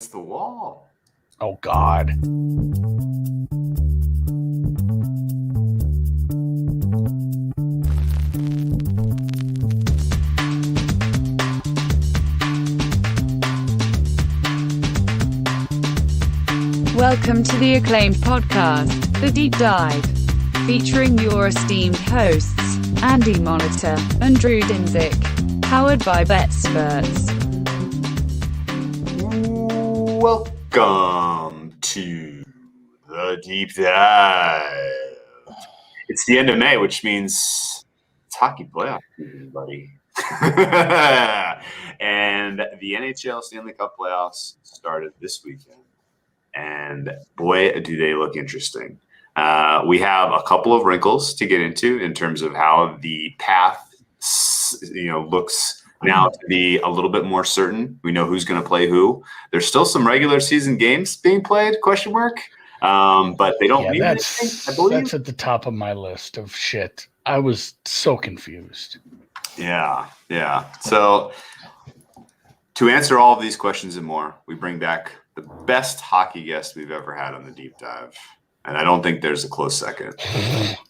It's the wall. Oh, God. Welcome to the acclaimed podcast, The Deep Dive, featuring your esteemed hosts, Andy Monitor and Drew Dinzik, powered by BETSPERTS. Welcome to The Deep Dive. It's the end of May, which means it's hockey playoff season, buddy. And the NHL Stanley Cup Playoffs started this weekend. And boy, do they look interesting. We have a couple of wrinkles to get into in terms of how the path, looks now to be a little bit more certain. We know who's going to play who. There's still some regular season games being played, ? But they don't mean anything, I believe. That's at the top of my list of shit. I was so confused. Yeah. So to answer all of these questions and more, we bring back the best hockey guest we've ever had on the Deep Dive. And I don't think there's a close second.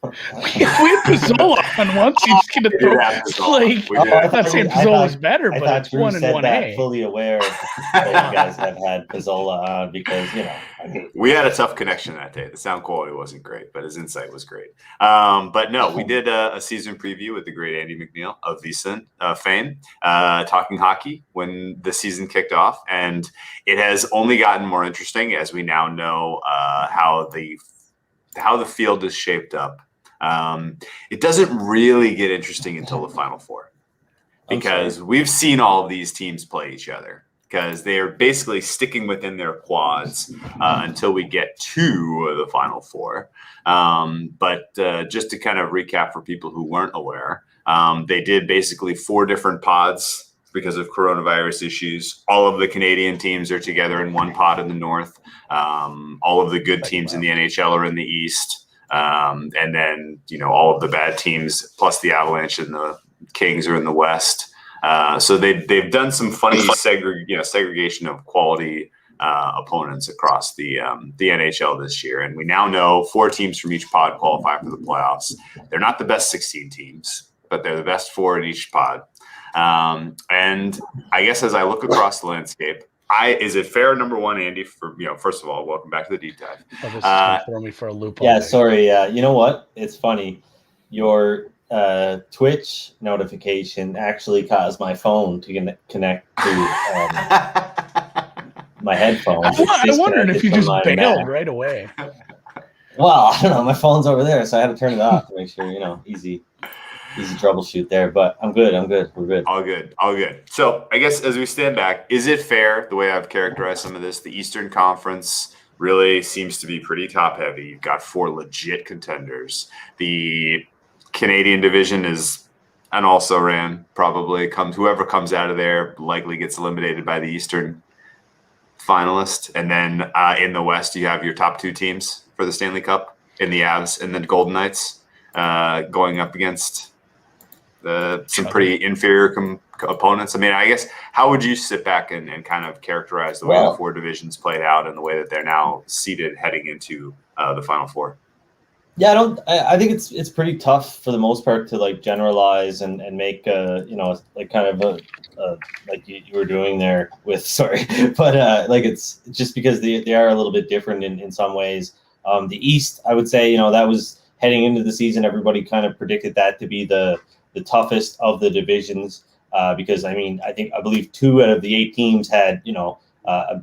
we had Pizzola on once. You just get to throw I I'm not saying Pizzola's better, but it's Drew 1 and 1A. Fully aware that you guys have had Pizzola on because, we had a tough connection that day. The sound quality wasn't great, but his insight was great. But no, we did a season preview with the great Andy McNeil of VSiN fame, talking hockey when the season kicked off. And it has only gotten more interesting as we now know how the field is shaped up. It doesn't really get interesting until the Final Four because we've seen all of these teams play each other because they are basically sticking within their quads until we get to the Final Four. But just to kind of recap for people who weren't aware, they did basically 4 different pods because of coronavirus issues. All of the Canadian teams are together in one pod in the North. All of the good teams in the NHL are in the East. And then, all of the bad teams plus the Avalanche and the Kings are in the West. So they've done some funny segregation of quality opponents across the NHL this year. And we now know 4 teams from each pod qualify for the playoffs. They're not the best 16 teams, but they're the best 4 in each pod. And I guess as I look across the landscape, is it fair, number one, Andy, for first of all, welcome back to the Deep Dive. Oh, this is going to throw me for a loop. Yeah, sorry. You know what? It's funny. Your Twitch notification actually caused my phone to connect to my headphones. I wondered if you just bailed right away. Well, I don't know. My phone's over there, so I had to turn it off to make sure, easy troubleshoot there. But I'm good. We're good. All good. So I guess as we stand back, is it fair, the way I've characterized some of this, the Eastern Conference really seems to be pretty top heavy. You've got 4 legit contenders. The Canadian division is an also-ran, probably. Whoever comes out of there likely gets eliminated by the Eastern finalist. And then in the West, you have your top 2 teams for the Stanley Cup in the Avs and the Golden Knights going up against some pretty inferior opponents. I mean, I guess, how would you sit back and kind of characterize the way the 4 divisions played out and the way that they're now seated heading into the Final Four? Yeah, I think it's pretty tough for the most part to generalize and make kind of a like you were doing there with but it's just because they are a little bit different in some ways. The East, I would say, that was heading into the season, everybody kind of predicted that to be the toughest of the divisions because I believe 2 out of the 8 teams had a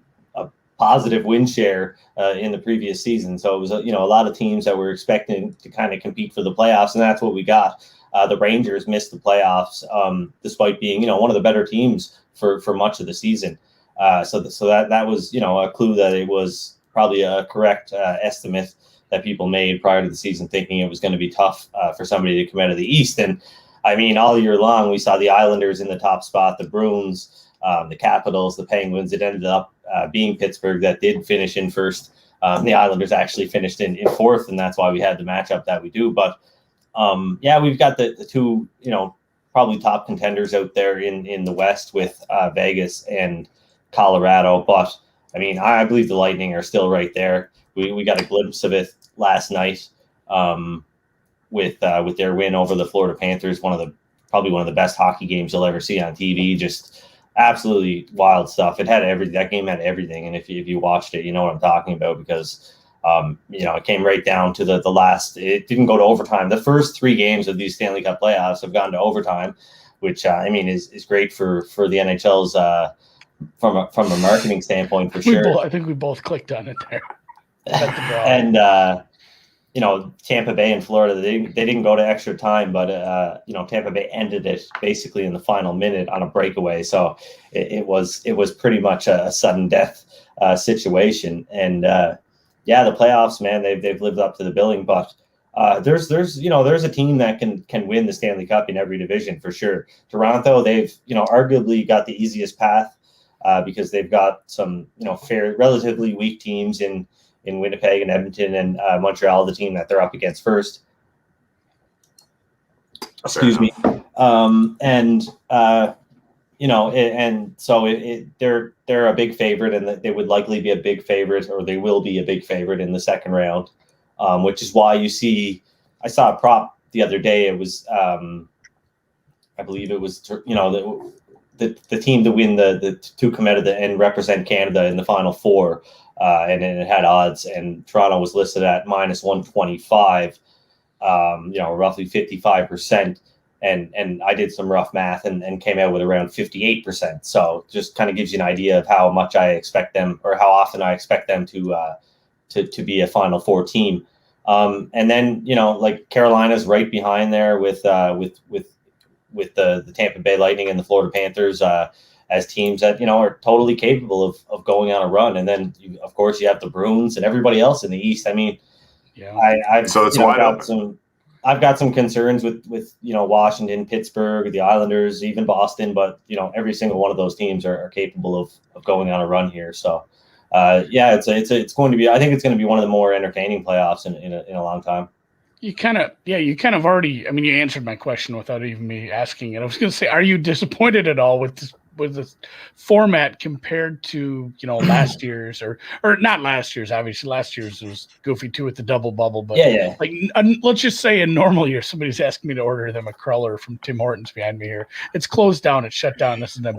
positive win share in the previous season. So it was a lot of teams that were expecting to kind of compete for the playoffs, and that's what we got. The Rangers missed the playoffs despite being one of the better teams for much of the season. So that was a clue that it was probably a correct estimate that people made prior to the season, thinking it was going to be tough for somebody to come out of the East. And all year long, we saw the Islanders in the top spot, the Bruins, the Capitals, the Penguins. It ended up being Pittsburgh that did finish in first. The Islanders actually finished in 4th, and that's why we had the matchup that we do. But we've got the 2, probably top contenders out there in the West with Vegas and Colorado. But I mean, I believe the Lightning are still right there. We got a glimpse of it last night with their win over the Florida Panthers. Probably one of the best hockey games you'll ever see on TV. Just absolutely wild stuff. That game had everything. And if you watched it, you know what I'm talking about, because it came right down to the last. It didn't go to overtime. The first 3 games of these Stanley Cup playoffs have gone to overtime, which is great for the NHL's from a marketing standpoint for sure. I think we both clicked on it there. And Tampa Bay and Florida, they didn't go to extra time, but Tampa Bay ended it basically in the final minute on a breakaway. So it was pretty much a sudden death situation. And the playoffs, man, they've lived up to the billing. But there's a team that can win the Stanley Cup in every division for sure. Toronto, they've arguably got the easiest path because they've got some relatively weak teams in Winnipeg and Edmonton and Montreal, the team that they're up against first. Excuse me. They're a big favorite, and they would likely be a big favorite, or they will be a big favorite in the second round, which is why you see. I saw a prop the other day. It was, I believe it was, the team to win to come out of and represent Canada in the Final Four. And it had odds, and Toronto was listed at -125, roughly 55%. And I did some rough math and came out with around 58%. So just kind of gives you an idea of how much I expect them, or how often I expect them to be a Final Four team. And then, Carolina's right behind there with the Tampa Bay Lightning and the Florida Panthers, as teams that are totally capable of going on a run. And then of course you have the Bruins and everybody else in the East. I mean, I've got some concerns with Washington, Pittsburgh, the Islanders, even Boston, but every single one of those teams are capable of going on a run here. So it's going to be, I think it's going to be one of the more entertaining playoffs in a long time. You kind of already, I mean, you answered my question without even me asking it. I was going to say, are you disappointed at all with the format compared to last year's or not last year's? Obviously last year's was goofy too with the double bubble, but like let's just say in normal year somebody's asking me to order them a cruller from Tim Hortons behind me here. It's closed down, it's shut down. This is them.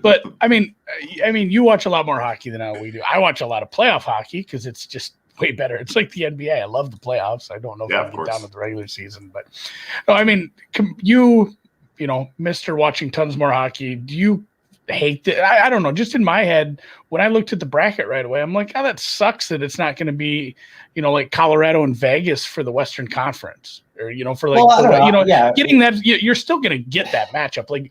But I mean you watch a lot more hockey than we do. I watch a lot of playoff hockey because it's just way better. It's like the NBA. I love the playoffs. I don't know if I get down with the regular season, but no, I mean, Mr. watching tons more hockey, do you hate that? I don't know. Just in my head, when I looked at the bracket right away, I'm like, oh, that sucks that it's not going to be, like Colorado and Vegas for the Western Conference, or for like, getting that. You're still going to get that matchup. Like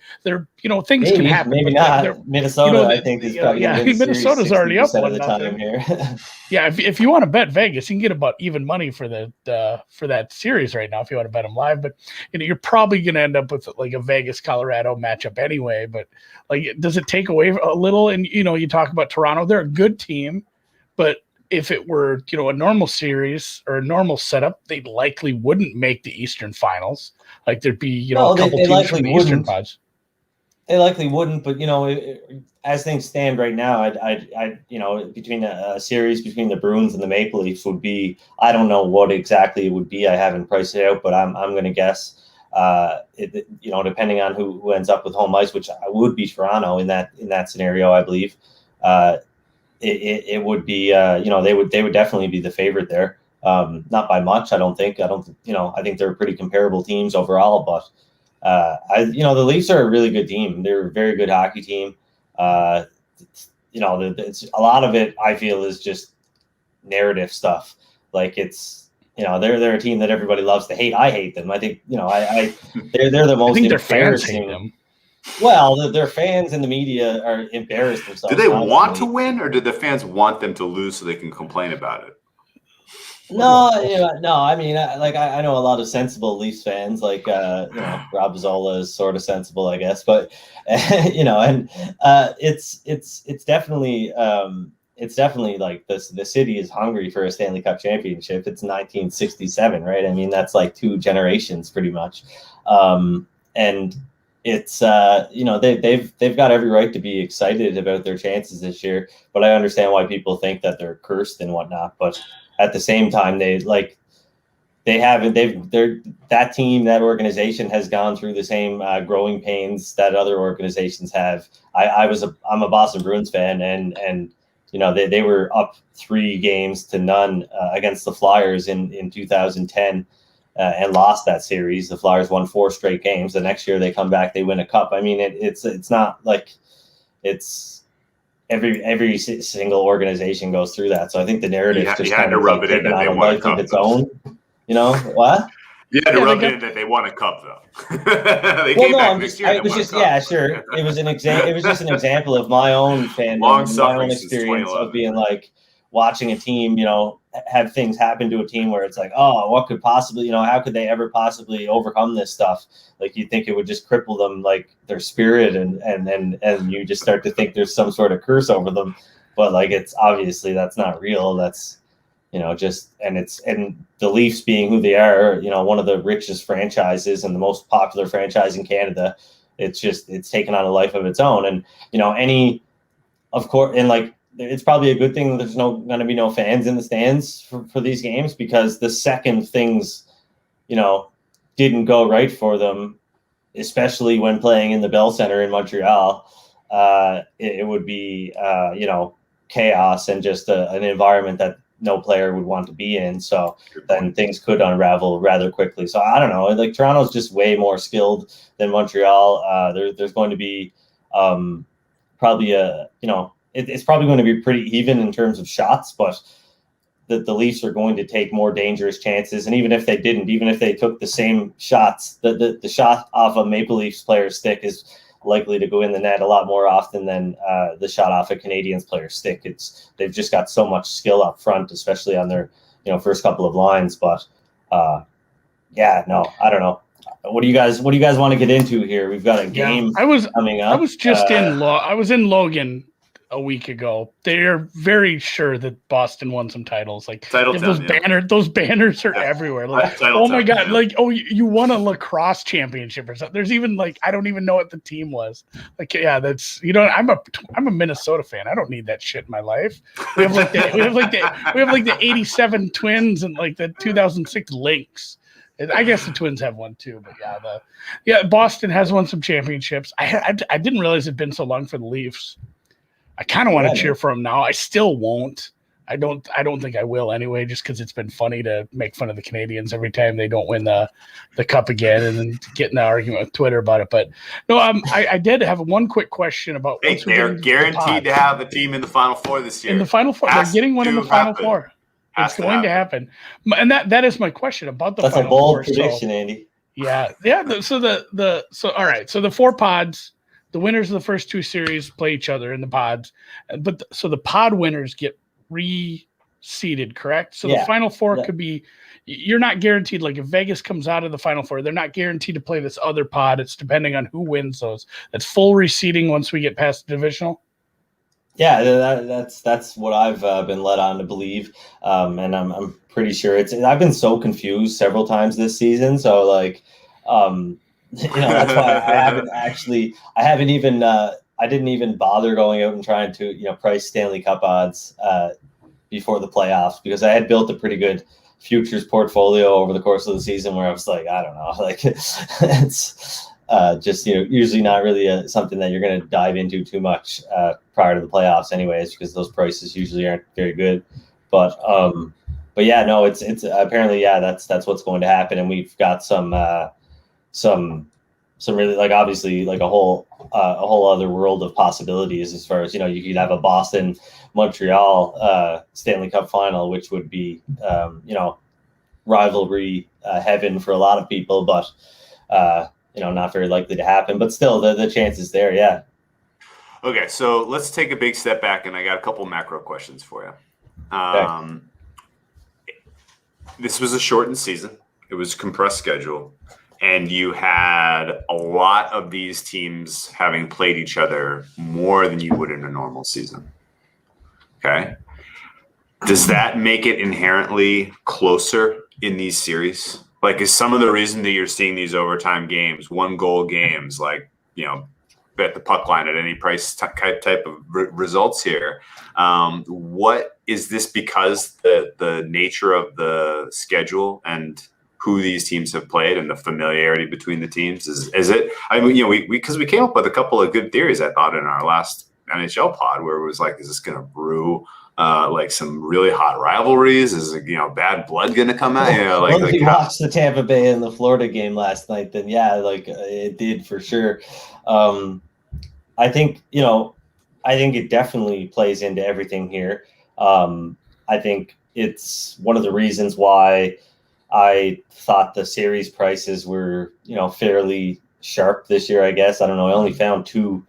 things can happen. Maybe not. Minnesota, I think, is probably Minnesota's already up of the time here. Yeah, if you want to bet Vegas, you can get about even money for for that series right now if you want to bet them live. But you're probably going to end up with like a Vegas Colorado matchup anyway. But like, does it take away a little? And you talk about Toronto, they're a good team, but if it were a normal series or a normal setup, they likely wouldn't make the Eastern Finals. Like there'd be a couple teams from the Eastern pods. They likely wouldn't, but as things stand right now, I between a series between the Bruins and the Maple Leafs would be, I don't know what exactly it would be. I haven't priced it out, but I'm going to guess, depending on who ends up with home ice, which would be Toronto in that scenario, I believe. It would be, they would definitely be the favorite there. Not by much, I don't think. I think they're pretty comparable teams overall, but. The Leafs are a really good team. They're a very good hockey team. It's a lot of it, I feel, is just narrative stuff. Like it's, they're a team that everybody loves to hate. I hate them. I think, they're the most. I think their fans hate them. Well, their fans and the media are embarrassed themselves. Do they want to win, or do the fans want them to lose so they can complain about it? No. I mean, I know a lot of sensible Leafs fans, like Rob Zola is sort of sensible, I guess, but and it's definitely like this. The city is hungry for a Stanley Cup championship. It's 1967, right? I mean, that's like 2 generations, pretty much, and it's they've got every right to be excited about their chances this year. But I understand why people think that they're cursed and whatnot. But at the same time, that team, that organization has gone through the same growing pains that other organizations have. I'm a Boston Bruins fan, and they were up 3-0 against the Flyers in 2010 and lost that series. The Flyers won 4 straight games. The next year they come back, they win a cup. I mean, it's not like it's every single organization goes through that. So I think the narrative just kind of like taken on a life of its own. What? You had to rub it in that they won a cup, though. It was an example. It was just an example of my own fandom, my own experience of being like watching a team, have things happen to a team where it's like, oh, what could possibly, how could they ever possibly overcome this stuff? Like, you think it would just cripple them, like their spirit, and you just start to think there's some sort of curse over them. But like, it's obviously that's not real. That's and the Leafs being who they are, one of the richest franchises and the most popular franchise in Canada, it's taken on a life of its own. And, of course, and like, it's probably a good thing that there's going to be no fans in the stands for these games, because the second things, didn't go right for them, especially when playing in the Bell Center in Montreal, it would be, chaos and just an environment that no player would want to be in. So then things could unravel rather quickly. So I don't know, like Toronto's just way more skilled than Montreal. There's going to be probably it's probably going to be pretty even in terms of shots, but the Leafs are going to take more dangerous chances. And even if they took the same shots, the shot off a Maple Leafs player's stick is likely to go in the net a lot more often than the shot off a Canadiens player's stick. They've just got so much skill up front, especially on their first couple of lines. But I don't know. What do you guys want to get into here? We've got a game coming up. I was just I was in Logan a week ago. They're very sure that Boston won some titles. Like those banners are everywhere. Like, oh my God, yeah. Like, oh, you won a lacrosse championship or something. There's even like, I don't even know what the team was. Like, yeah, that's I'm a Minnesota fan. I don't need that shit in my life. We have like the 87 Twins and like the 2006 Lynx. I guess the Twins have one too, but Boston has won some championships. I didn't realize it'd been so long for the Leafs. I kind of want to cheer for them now. I still won't. I don't think I will anyway, just because it's been funny to make fun of the Canadians every time they don't win the cup again, and then get in an argument with Twitter about it. But no, I did have one quick question about. Hey, they're guaranteed to have a team in the Final Four this year. In the Final Four, they're getting one in the Final Four. It's going to happen, and that is my question about the. That's Final a bold Four, prediction, Andy. Yeah. So all right. So the 4 pods. The winners of the first 2 series play each other in the pods, but so the pod winners get reseeded, correct? So the Final Four could be. You're not guaranteed. Like if Vegas comes out of the Final Four, they're not guaranteed to play this other pod. It's depending on who wins those. That's full reseeding once we get past the divisional. Yeah, that's what I've been led on to believe, and I'm pretty sure I've been so confused several times this season. So like. That's why I didn't even bother going out and trying to, price Stanley Cup odds before the playoffs, because I had built a pretty good futures portfolio over the course of the season where I was like, I don't know, like it's just, usually not really something that you're going to dive into too much prior to the playoffs anyways, because those prices usually aren't very good. But yeah, no, it's apparently, that's what's going to happen. And we've got some really, like, obviously, like a whole other world of possibilities as far as, you could have a Boston Montreal Stanley Cup final, which would be rivalry heaven for a lot of people, but not very likely to happen. But still, the chance is there. Yeah. Okay, so let's take a big step back, and I got a couple macro questions for you. Okay. This was a shortened season. It was a compressed schedule. And you had a lot of these teams having played each other more than you would in a normal season. Okay. Does that make it inherently closer in these series? Like, is some of the reason that you're seeing these overtime games, 1-goal games, like, bet the puck line at any price type of results here? What is this, because the nature of the schedule and who these teams have played and the familiarity between the teams? Is it? I mean, because we came up with a couple of good theories, I thought, in our last NHL pod, where it was like, is this going to brew like some really hot rivalries? Is bad blood going to come out? Well, if you watched the Tampa Bay and the Florida game last night, then yeah, like it did for sure. I think it definitely plays into everything here. I think it's one of the reasons why I thought the series prices were, fairly sharp this year, I guess. I don't know. I only found 2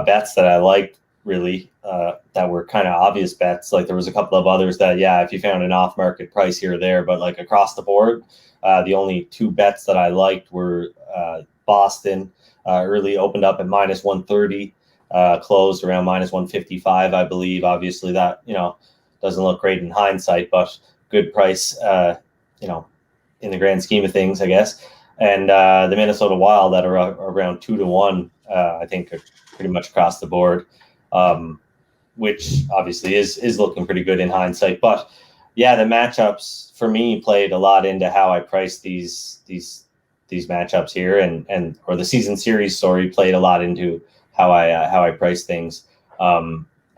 bets that I liked, really, that were kind of obvious bets. Like, there was a couple of others that, yeah, if you found an off-market price here or there, but like across the board, the only 2 bets that I liked were Boston early opened up at -130, closed around -155, I believe. Obviously, that doesn't look great in hindsight, but good price, in the grand scheme of things, I guess. And the Minnesota Wild that are around 2-1, I think, are pretty much across the board, which obviously is looking pretty good in hindsight. But yeah, the matchups for me played a lot into how I priced these matchups here, and or the season series, played a lot into how I price things.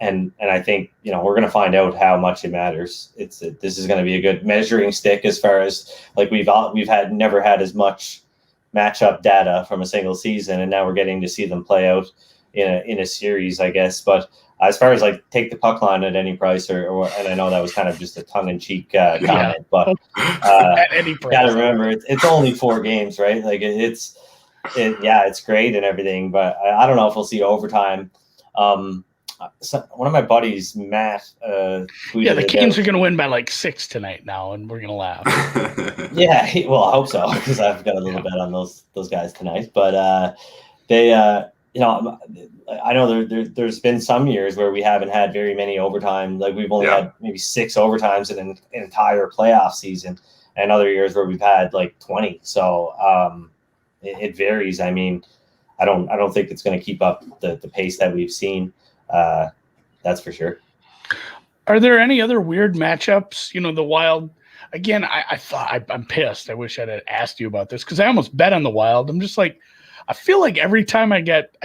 And I think, we're going to find out how much it matters. This is going to be a good measuring stick, as far as, like, we've never had as much matchup data from a single season, and now we're getting to see them play out in a series, I guess. But as far as, like, take the puck line at any price, or and I know that was kind of just a tongue-in-cheek comment, but at any price. Gotta remember, it's only 4 games, right? Like, it's great and everything, but I don't know if we'll see overtime. So one of my buddies, Matt, the Kings are going to win by like 6 tonight now, and we're going to laugh. Yeah, well, I hope so, because I've got a little bet on those guys tonight. But they, I know there's been some years where we haven't had very many overtime. Like, we've only had maybe 6 overtimes in an entire playoff season, and other years where we've had like 20. So it varies. I mean, I don't think it's going to keep up the pace that we've seen. That's for sure. Are there any other weird matchups? The Wild, again, I'm pissed. I wish I'd have asked you about this, because I almost bet on the Wild. I'm just like, I feel like every time I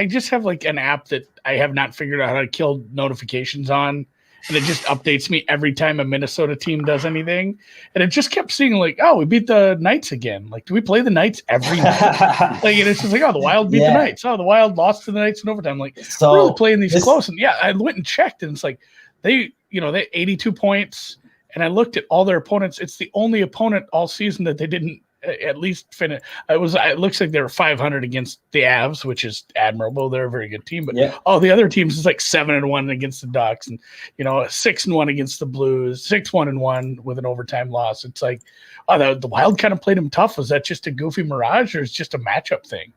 just have like an app that I have not figured out how to kill notifications on, and it just updates me every time a Minnesota team does anything. And it just kept seeing like, oh, we beat the Knights again. Like, do we play the Knights every night? Like, and it's just like, oh, the Wild beat the Knights. Oh, the Wild lost to the Knights in overtime. Like, we're really playing these close. And yeah, I went and checked, and it's like they 82 points. And I looked at all their opponents. It's the only opponent all season that they didn't at least finish. It looks like they were 500 against the Avs, which is admirable. They're a very good team, but all the other teams is like 7-1 against the Ducks, and 6-1 against the Blues, 6-1 with an overtime loss. It's like, oh, the Wild kind of played them tough. Was that just a goofy mirage, or is it just a matchup thing?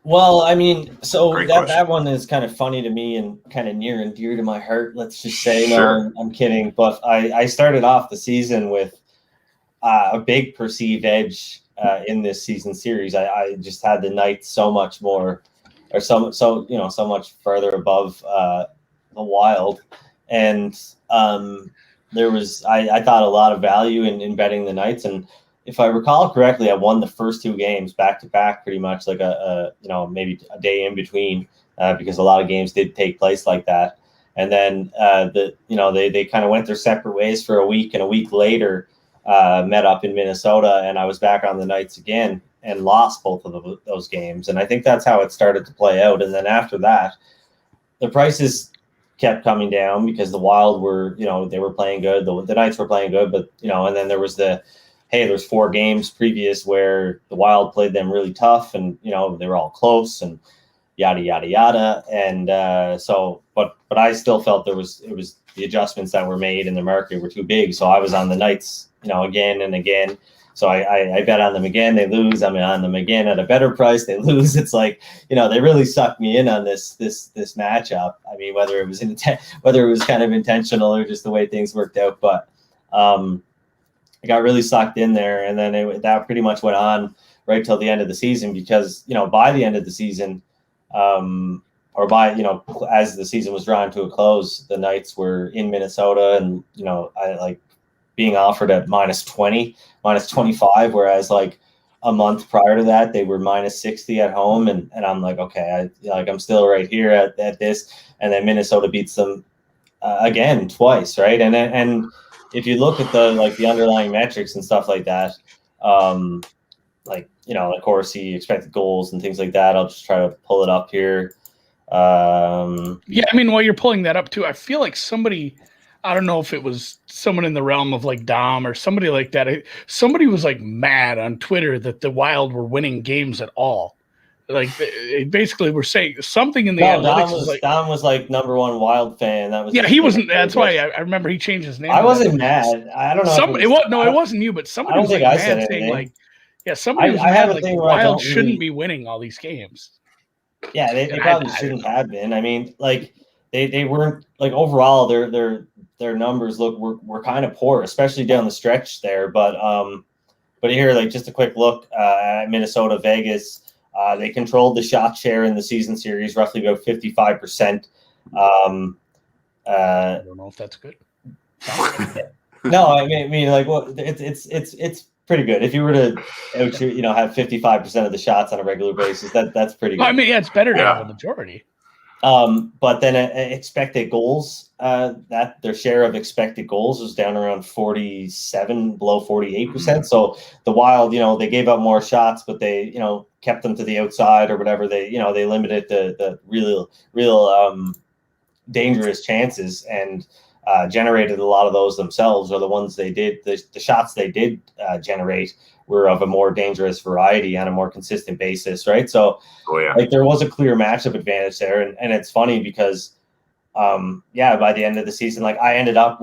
Well, I mean, so that one is kind of funny to me and kind of near and dear to my heart. Let's just say, no, I'm kidding. But I started off the season with a big perceived edge in this season series. I just had the Knights so much more, or so much further above the Wild, and there was I thought a lot of value in betting the Knights. And if I recall correctly, I won the first 2 games back to back, pretty much like maybe a day in between, because a lot of games did take place like that. And then they kind of went their separate ways for a week, and a week later met up in Minnesota, and I was back on the Knights again and lost both of those games. And I think that's how it started to play out. And then after that, the prices kept coming down, because the Wild were, they were playing good. The Knights were playing good, but, and then there was there's 4 games previous where the Wild played them really tough, and, they were all close, and yada, yada, yada. And but I still felt it was the adjustments that were made in the market were too big. So I was on the Knights, again and again. So I bet on them again, they lose. I'm on them again at a better price, they lose. It's like, they really sucked me in on this matchup. I mean, whether it was kind of intentional or just the way things worked out. But I got really sucked in there, and then that pretty much went on right till the end of the season because, by the end of the season, or by, as the season was drawing to a close, the Knights were in Minnesota and, I like being offered at -20, -25, whereas like a month prior to that, they were -60 at home. And I'm like, okay, I'm still right here at this. And then Minnesota beats them again twice. Right. And if you look at the underlying metrics and stuff like that, of course, the expected goals and things like that, I'll just try to pull it up here. Yeah, I mean, while you're pulling that up too, I feel like somebody, I don't know if it was someone in the realm of like Dom or somebody like that. Somebody was like mad on Twitter that the Wild were winning games at all. Like they basically were saying something in the analytics. Dom was like #1 Wild fan. That was he wasn't. That's why I remember he changed his name. I wasn't mad. I don't know. It wasn't you, but somebody was like mad saying like, somebody was mad like Wild shouldn't be winning all these games. Yeah, they probably shouldn't have been. I mean, like they weren't like overall their numbers were kind of poor, especially down the stretch there. But here, like just a quick look at Minnesota, Vegas. They controlled the shot share in the season series, roughly about 55%. I don't know if that's good. No, I mean, like, well, it's pretty good. If you were to, have 55% of the shots on a regular basis, that's pretty good. I mean, it's better to have a majority. But then expected goals, that their share of expected goals was down around 47, below 48%. Mm-hmm. So the Wild, they gave up more shots, but they, kept them to the outside or whatever. They, they limited the real dangerous chances and generated a lot of those themselves, or the ones they did, the shots they did generate were of a more dangerous variety on a more consistent basis, right? So, like there was a clear matchup advantage there, and it's funny because, by the end of the season, like I ended up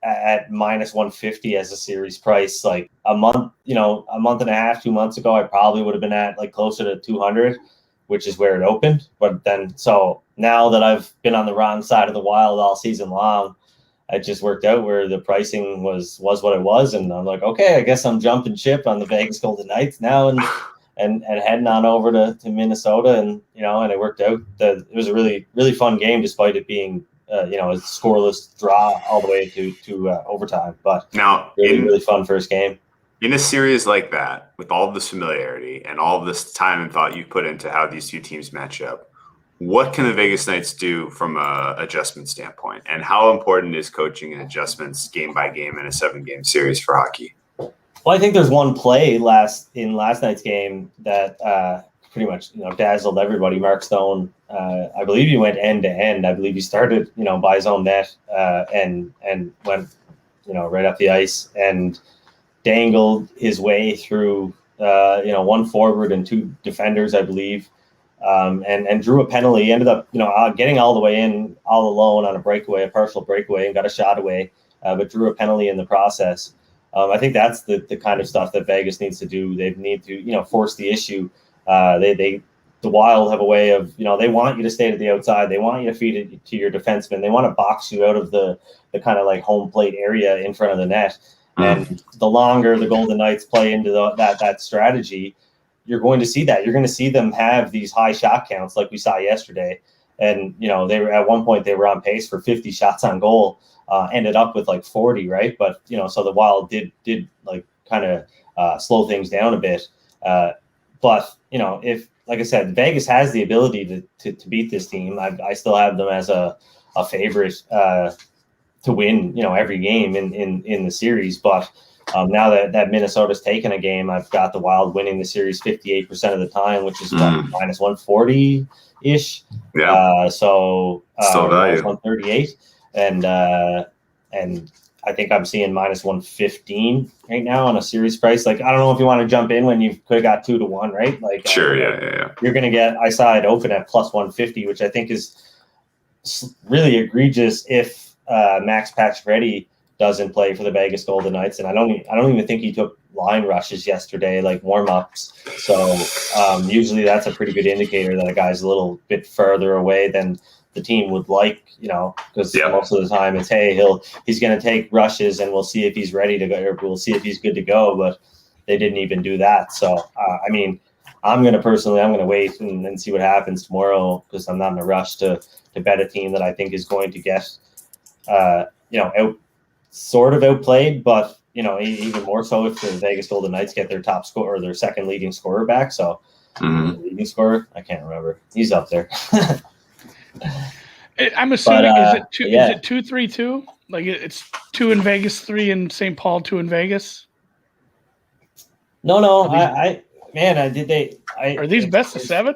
at -150 as a series price. Like a month and a half, 2 months ago, I probably would have been at like closer to 200, which is where it opened. But then, so now that I've been on the wrong side of the Wild all season long, it just worked out where the pricing was what it was, and I'm like, okay, I guess I'm jumping ship on the Vegas Golden Knights now, and heading on over to Minnesota, and and it worked out. It was a really really fun game, despite it being a scoreless draw all the way to overtime. But now, really fun first game. In a series like that, with all of this familiarity and all of this time and thought you put into how these two teams match up, what can the Vegas Knights do from a adjustment standpoint? And how important is coaching and adjustments game by game in a 7-game series for hockey? Well, I think there's one play last night's game that pretty much dazzled everybody. Mark Stone, I believe he went end to end. I believe he started by his own net and went right up the ice and dangled his way through one forward and 2 defenders, I believe. And drew a penalty. He ended up, getting all the way in all alone on a partial breakaway, and got a shot away, but drew a penalty in the process. I think that's the kind of stuff that Vegas needs to do. They need to, force the issue. The Wild have a way of, they want you to stay to the outside. They want you to feed it to your defenseman. They want to box you out of the kind of like home plate area in front of the net. And the longer the Golden Knights play into that strategy, you're going to see that. You're going to see them have these high shot counts like we saw yesterday. And, they were at one point, they were on pace for 50 shots on goal, ended up with like 40, right? But, so the Wild did like kind of slow things down a bit. But, if, like I said, Vegas has the ability to beat this team. I still have them as a favorite to win, every game in the series. But now that Minnesota's taken a game, I've got the Wild winning the series 58% of the time, which is -140-ish. Yeah. So still value. 138, and I think I'm seeing -115 right now on a series price. Like, I don't know if you want to jump in when you could have got 2-1, right? Like, sure, yeah. You're going to get. I saw it open at +150, which I think is really egregious if Max Pacioretty doesn't play for the Vegas Golden Knights, and I don't even think he took line rushes yesterday, like warm-ups. So usually that's a pretty good indicator that a guy's a little bit further away than the team would like, because Yeah. most of the time it's, hey, he's going to take rushes and we'll see if he's ready to go, or we'll see if he's good to go. But they didn't even do that. So, I mean, I'm going to wait and see what happens tomorrow, because I'm not in a rush to bet a team that I think is going to get, outplayed, but, even more so if the Vegas Golden Knights get their top scorer or their second leading scorer back. So, leading scorer, I can't remember. He's up there. I'm assuming, is it 2-3-2? Like it's 2 in Vegas, 3 in St. Paul, 2 in Vegas? No, are these best of 7?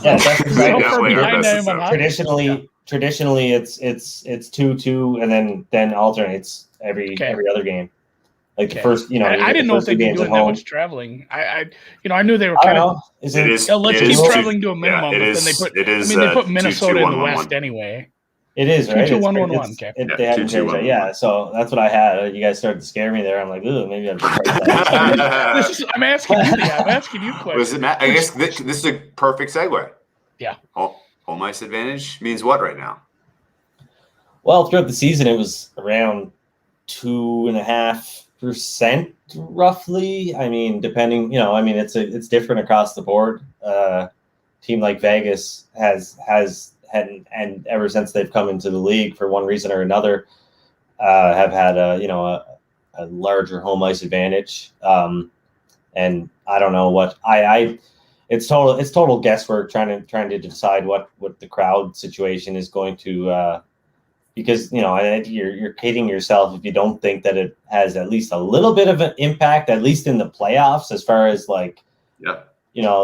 Yeah, traditionally it's 2-2 and then alternates every other game. Like the first, I didn't know if they'd be doing that much traveling. I knew they were kind of. Let's keep traveling to a minimum. Yeah, they put Minnesota in the West anyway. It is, right? 2-2-1-1-1. Okay. They haven't changed that. Yeah, so that's what I had. You guys started to scare me there. I'm like, ooh, maybe I'm just I'm asking you questions. I guess this is a perfect segue. Yeah. Home ice advantage means what right now? Well, throughout the season, it was around 2.5% roughly. I mean, depending, it's different across the board. Team like Vegas has and ever since they've come into the league for one reason or another, have had a larger home ice advantage. And I don't know what it's total guesswork trying to decide what the crowd situation is going to, because you're kidding yourself if you don't think that it has at least a little bit of an impact, at least in the playoffs, as far as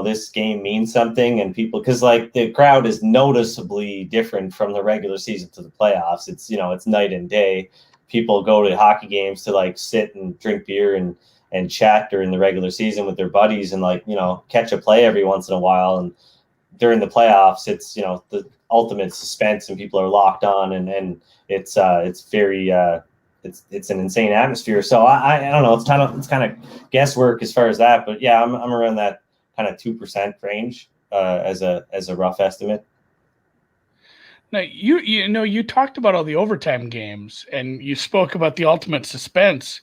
this game means something, and people, because the crowd is noticeably different from the regular season to the playoffs. It's it's night and day. People go to hockey games to sit and drink beer and chat during the regular season with their buddies and catch a play every once in a while. And during the playoffs, it's the ultimate suspense and people are locked on and it's very it's an insane atmosphere. So I don't know. It's kind of guesswork as far as that, but yeah, I'm around that kind of 2% range as a rough estimate. Now you talked about all the overtime games and you spoke about the ultimate suspense.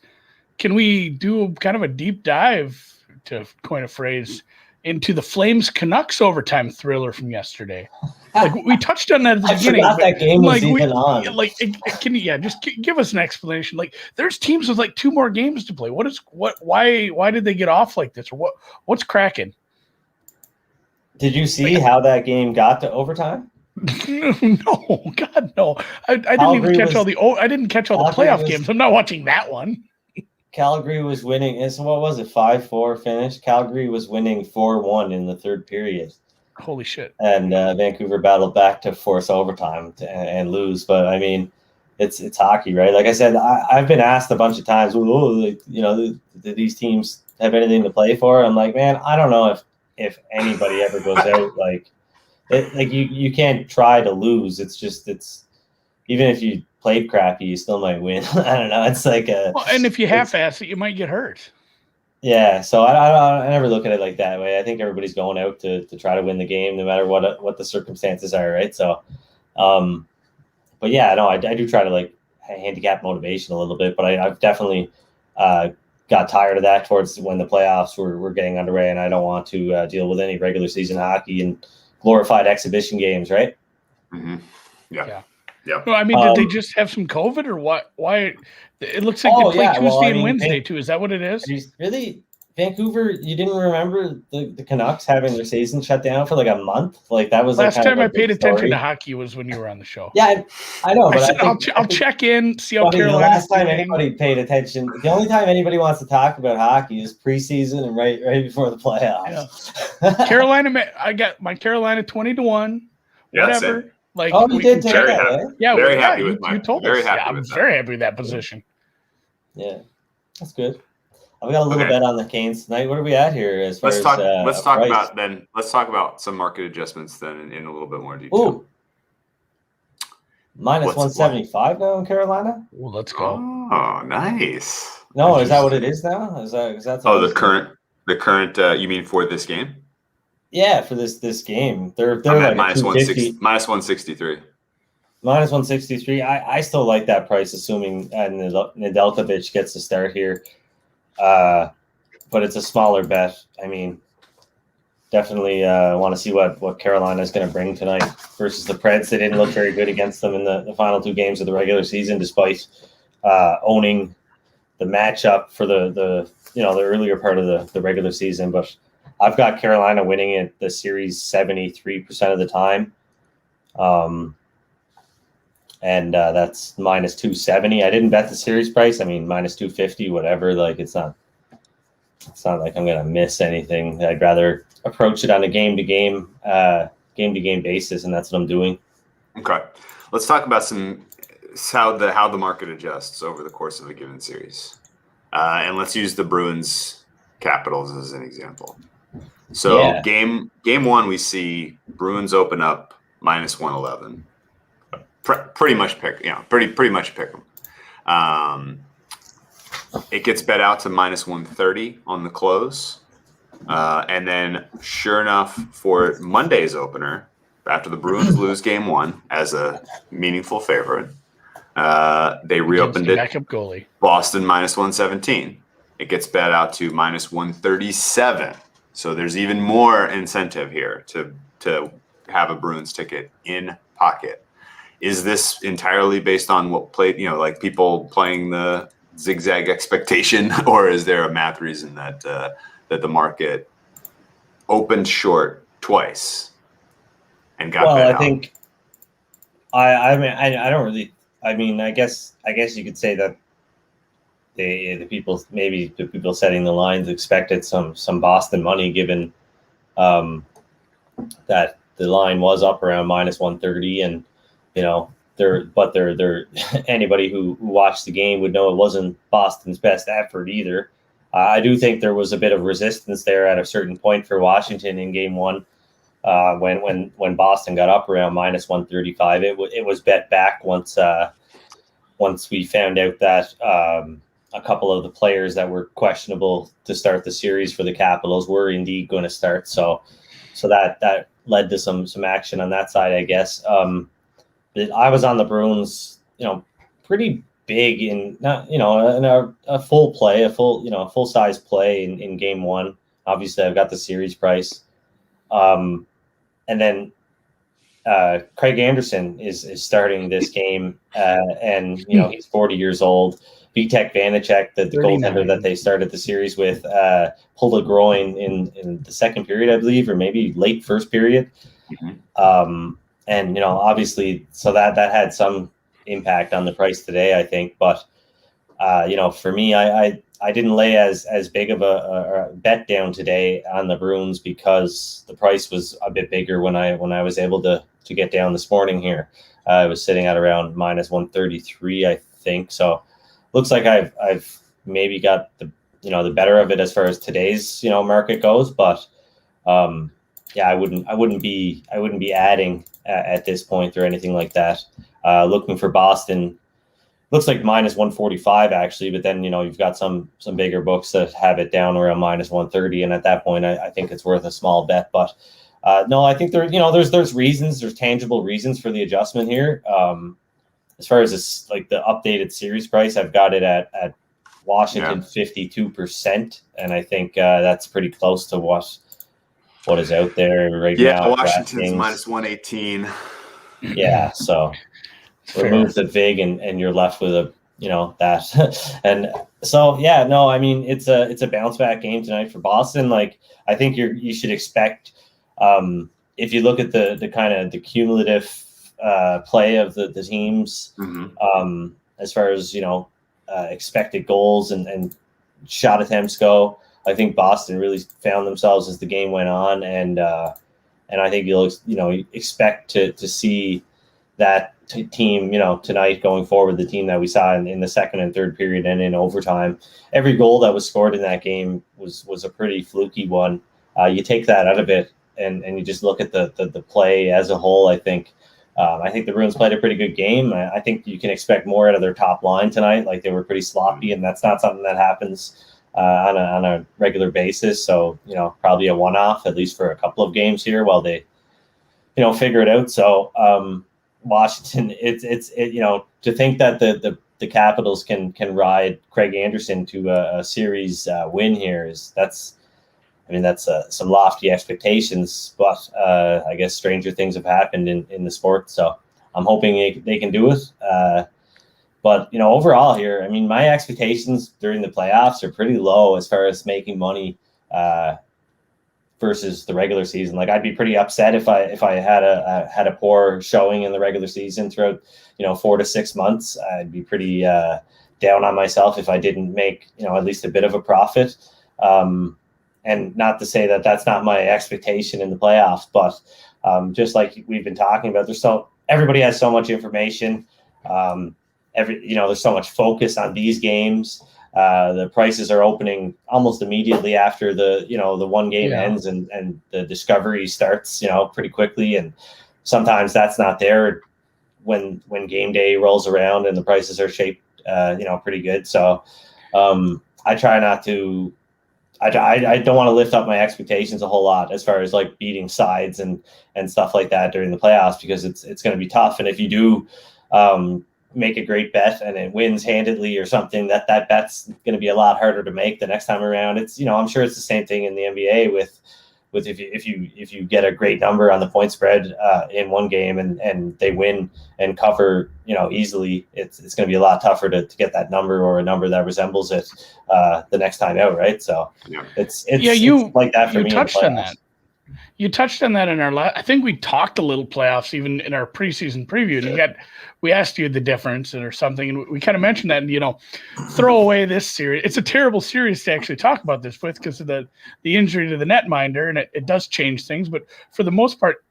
Can we do kind of a deep dive, to coin a phrase, into the Flames Canucks overtime thriller from yesterday? We touched on that at the beginning. I forgot that game was even on. Can you just give us an explanation? There's teams with 2 more games to play. Why did they get off like this, or what's cracking? Did you see how that game got to overtime? No, God, no. I didn't even catch all the playoff games. I'm not watching that one. Calgary was winning. And so what was it? 5-4 finish. Calgary was winning 4-1 in the third period. Holy shit! And Vancouver battled back to force overtime and lose. But I mean, it's hockey, right? Like I said, I've been asked a bunch of times, do these teams have anything to play for? I'm like, man, I don't know if anybody ever goes out you can't try to lose. It's even if you played crappy, you still might win. I don't know. It's and if you half-ass it, you might get hurt. Yeah, so I never look at it like that way. I think everybody's going out to try to win the game, no matter what the circumstances are, right? So, but yeah, no, I do try to handicap motivation a little bit, but I've definitely got tired of that towards when the playoffs were getting underway, and I don't want to deal with any regular season hockey and glorified exhibition games, right? Mm-hmm. Yeah. Well, I mean, did they just have some COVID or what? Why? It looks like they play Tuesday and Wednesday too. Is that what it is? Really, Vancouver? You didn't remember the Canucks having their season shut down for a month? That was last time I paid attention to hockey was when you were on the show. Yeah, I know, but I'll check in, see how Carolina. The last time anybody paid attention, the only time anybody wants to talk about hockey is preseason and right before the playoffs. Yeah. Carolina, I got my Carolina 20-1. Whatever. Same. You did take that, eh? Yeah, very happy with you told us. I'm very happy with that position. Yeah, that's good. We got a little bet on the Canes tonight. What are we at here as far let's as talk about some market adjustments then in a little bit more detail. Ooh. Minus 175 now in Carolina. Well, let's go. Oh, nice. No, is that what it is now? Is that the current? You mean for this game? Yeah, for this game, they're I'm like at minus 160, minus 163. Minus 163. I still like that price, assuming Nedeljkovic gets the start here. But it's a smaller bet. I mean, definitely want to see what Carolina is going to bring tonight versus the Preds. They didn't look very good against them in the final 2 games of the regular season, despite owning the matchup for the earlier part of the regular season. But I've got Carolina winning it the series 73% of the time. And that's minus 270. I didn't bet the series price. I mean, minus 250, whatever. Like, it's not like I'm gonna miss anything. I'd rather approach it on a game to game basis, and that's what I'm doing. Okay, let's talk about how the market adjusts over the course of a given series, and let's use the Bruins Capitals as an example. So game 1, we see Bruins open up minus 111. Pretty much pick them. It gets bet out to minus 130 on the close, and then sure enough for Monday's opener, after the Bruins lose game 1 as a meaningful favorite, they reopened it. Backup goalie Boston minus 117. It gets bet out to minus 137. So there's even more incentive here to have a Bruins ticket in pocket. Is this entirely based on what played, like people playing the zigzag expectation, or is there a math reason that the market opened short twice and got bet out? I think I don't really. I mean, I guess you could say that the people setting the lines expected some Boston money, given that the line was up around minus 130, and they're anybody who watched the game would know it wasn't Boston's best effort either. I do think there was a bit of resistance there at a certain point for Washington in game 1, when Boston got up around minus 135. It was bet back once we found out that a couple of the players that were questionable to start the series for the Capitals were indeed going to start. So that led to some action on that side, I guess. I was on the Bruins, pretty big in a full play, a full size play in game 1. Obviously, I've got the series price, and then Craig Anderson is starting this game, and he's 40 years old. Vitek Vanacek, the goaltender that they started the series with, pulled a groin in the second period, I believe, or maybe late first period. Mm-hmm. And obviously, so that had some impact on the price today, I think. But for me, I didn't lay as big of a bet down today on the Bruins because the price was a bit bigger when I was able to get down this morning here. I was sitting at around minus 133, I think. So looks like I've maybe got the better of it as far as today's market goes. But I wouldn't be adding at this point or anything like that. Looking for Boston, looks like minus 145 actually, but then you've got some bigger books that have it down around minus 130, and at that point I think it's worth a small bet. But no, I think there's reasons, there's tangible reasons for the adjustment here. As far as this, like the updated series price, I've got it at Washington 52%, and I think that's pretty close to what is out there right now. Yeah, Washington's minus 118. Yeah, so remove the VIG and you're left with that. And so I mean it's a bounce back game tonight for Boston. Like, I think you should expect, if you look at the kind of the cumulative play of the teams, mm-hmm. As far as expected goals and shot attempts go, I think Boston really found themselves as the game went on, and I think you'll expect to see that team tonight going forward, the team that we saw in the second and third period and in overtime. Every goal that was scored in that game was a pretty fluky one. You take that out of it and you just look at the play as a whole. I think the Bruins played a pretty good game. I think you can expect more out of their top line tonight. Like, they were pretty sloppy, and that's not something that happens on a regular basis. So, probably a one-off, at least for a couple of games here while they, figure it out. So Washington, it's to think that the Capitals can ride Craig Anderson to a series win here that's some lofty expectations, but I guess stranger things have happened in the sport. So I'm hoping they can do it. But, overall here, my expectations during the playoffs are pretty low as far as making money versus the regular season. Like, I'd be pretty upset if I had a poor showing in the regular season throughout, 4 to 6 months. I'd be pretty down on myself if I didn't make, at least a bit of a profit. And not to say that that's not my expectation in the playoffs, but just like we've been talking about, everybody has so much information. There's so much focus on these games. The prices are opening almost immediately after the one game ends and the discovery starts, pretty quickly. And sometimes that's not there when game day rolls around and the prices are shaped, pretty good. So I try not to. I don't want to lift up my expectations a whole lot as far as like beating sides and stuff like that during the playoffs, because it's going to be tough. And if you do make a great bet and it wins handedly or something, that bet's going to be a lot harder to make the next time around. It's, I'm sure it's the same thing in the NBA with if you get a great number on the point spread in one game and they win and cover, easily, it's going to be a lot tougher to get that number or a number that resembles it the next time out, right? So it's like that for me. You touched on that in our I think we talked a little playoffs even in our preseason preview. And we asked you the difference or something, and we kind of mentioned that. And throw away this series. It's a terrible series to actually talk about this with because of the injury to the netminder, and it does change things. But for the most part,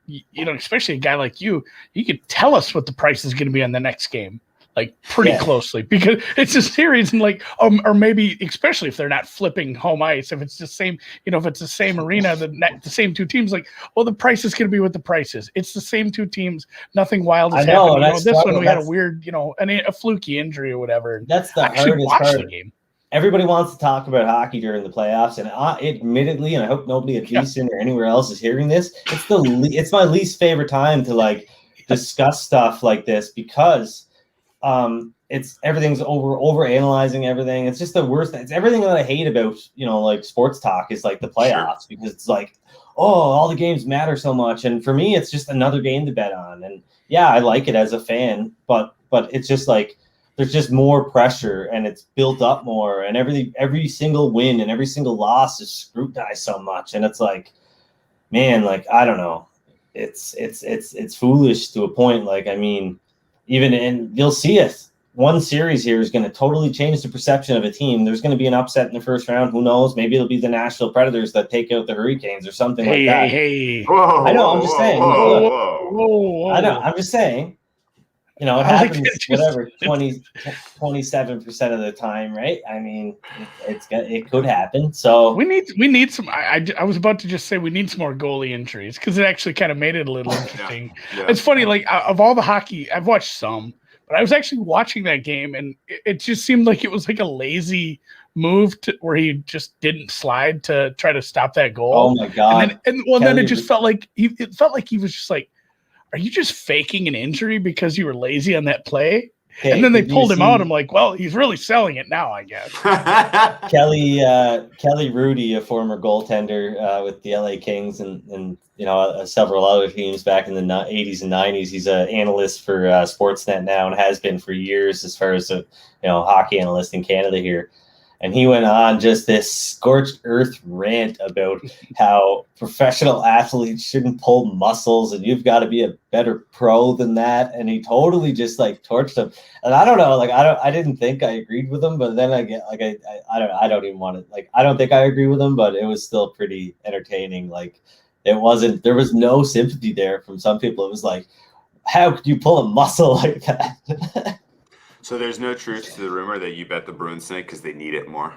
especially a guy like you could tell us what the price is going to be on the next game, like pretty closely, because it's a series, and like, or maybe especially if they're not flipping home ice, if it's the same, if it's the same arena, the same two teams, like, well, the price is going to be what the price is. It's the same two teams. Nothing wild has happened. This one we had a weird, a fluky injury or whatever. That's the hardest part. The game. Everybody wants to talk about hockey during the playoffs, and admittedly, and I hope nobody at VSiN or anywhere else is hearing this, it's my least favorite time to like discuss stuff like this, because it's everything's over analyzing everything. It's just the worst. It's everything that I hate about, like sports talk is like the playoffs, because it's like, all the games matter so much. And for me, it's just another game to bet on. And yeah, I like it as a fan, but it's just like, there's just more pressure and it's built up more, and every single win and every single loss is scrutinized so much. And it's like, man, like, I don't know. It's foolish to a point. Like, and you'll see it. One series here is going to totally change the perception of a team. There's going to be an upset in the first round. Who knows? Maybe it'll be the Nashville Predators that take out the Hurricanes or something like that. Hey. Whoa, I know. I'm just saying. Whoa. I know. I'm just saying. It happens, whatever, 27% of the time, right? It could happen. So we need some. I was about to just say we need some more goalie injuries, because it actually kind of made it a little interesting. It's funny, like, of all the hockey, I've watched some, but I was actually watching that game, and it just seemed like it was like a lazy move where he just didn't slide to try to stop that goal. Oh my god! Then it just felt like he was just like, are you just faking an injury because you were lazy on that play? Okay, and then they pulled him out. I'm like, well, he's really selling it now, I guess. Kelly Rudy, a former goaltender with the LA Kings and several other teams back in the 80s and 90s. He's an analyst for Sportsnet now and has been for years as far as a hockey analyst in Canada here. And he went on just this scorched earth rant about how professional athletes shouldn't pull muscles and you've got to be a better pro than that. And he totally just like torched him. And I don't know, like, I didn't think I agreed with him, but then I get like, I don't even want to, like, I don't think I agree with him, but it was still pretty entertaining. Like, there was no sympathy there from some people. It was like, how could you pull a muscle like that? So there's no truth to the rumor that you bet the Bruins tonight because they need it more.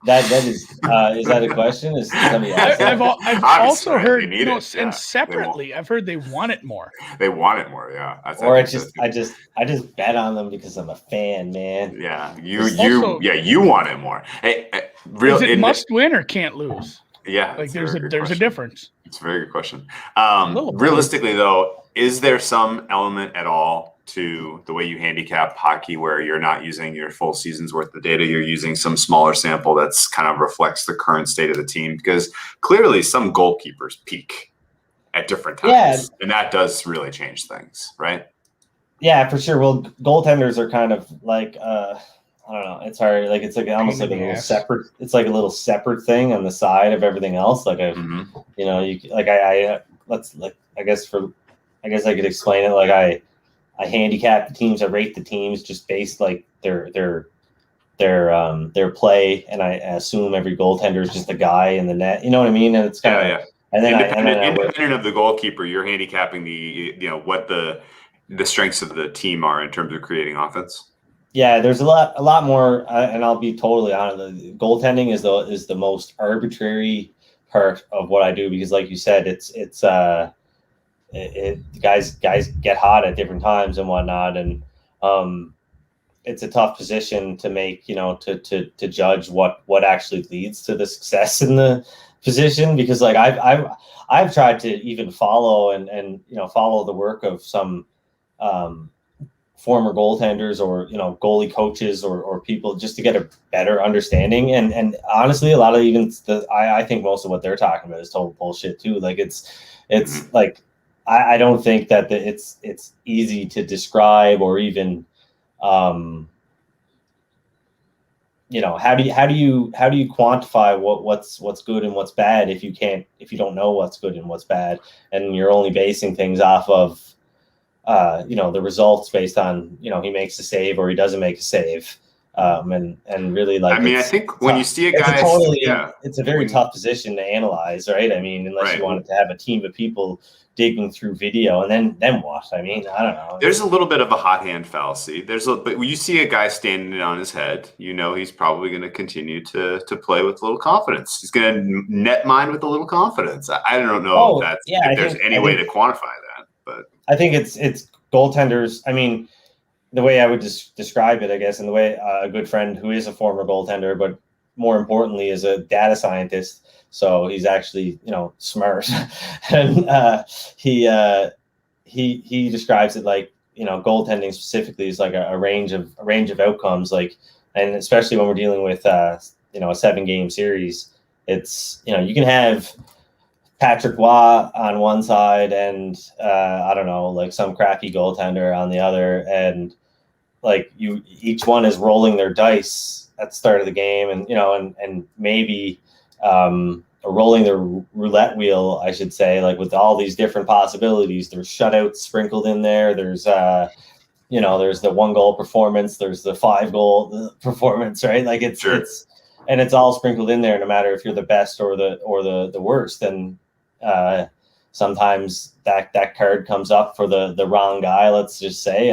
That is that a question? Is somebody asked I've also heard, and separately, I've heard they want it more. They want it more, yeah. I just bet on them because I'm a fan, man. Yeah, you want it more. Hey, Is it must win or can't lose? Yeah, like there's a difference. It's a very good question. little bit. Realistically, though, is there some element at all to the way you handicap hockey where you're not using your full season's worth of data? You're using some smaller sample that's kind of reflects the current state of the team? Because clearly some goalkeepers peak at different times, and that does really change things, right? Yeah, for sure. Well, goaltenders are kind of like I don't know. It's hard. Like it's like almost like a little separate. It's like a little separate thing on the side of everything else. Like I guess I could explain it. Like I handicap the teams. I rate the teams just based like their play, and I assume every goaltender is just a guy in the net. You know what I mean? And it's kind of And then independent of the goalkeeper, you're handicapping what the strengths of the team are in terms of creating offense. Yeah, there's a lot more, and I'll be totally honest. Goaltending is the most arbitrary part of what I do because, like you said, guys get hot at different times and whatnot, and it's a tough position to make, to judge what actually leads to the success in the position because, like, I've tried to even follow and follow the work of some former goaltenders or goalie coaches or people just to get a better understanding and honestly a lot of I think most of what they're talking about is total bullshit too. Like it's like I don't think that it's easy to describe or even how do you quantify what's good and what's bad if you don't know what's good and what's bad and you're only basing things off of the results based on, he makes a save or he doesn't make a save. And really like, I think when you see a guy, it's a very tough position to analyze, right? I mean, unless you wanted to have a team of people digging through video and then what? I mean, I don't know. There's a little bit of a hot hand fallacy. But when you see a guy standing on his head, he's probably going to continue to play with a little confidence. He's going to net mine with a little confidence. I don't know if there's any way to quantify that, but I think it's goaltenders. I mean, the way I would describe it, I guess, and the way a good friend who is a former goaltender, but more importantly is a data scientist. So he's actually, smart. And he describes it like, goaltending specifically is like a range of outcomes. Like, and especially when we're dealing with, a 7-game series, it's, you can have Patrick Waugh on one side and I don't know, like some crappy goaltender on the other, and like each one is rolling their dice at the start of the game, and and maybe rolling their roulette wheel, I should say, like with all these different possibilities. There's shutouts sprinkled in there. There's there's the 1-goal performance. There's the 5-goal performance, right? Like it's all sprinkled in there, no matter if you're the best or the worst. And sometimes that card comes up for the wrong guy, let's just say,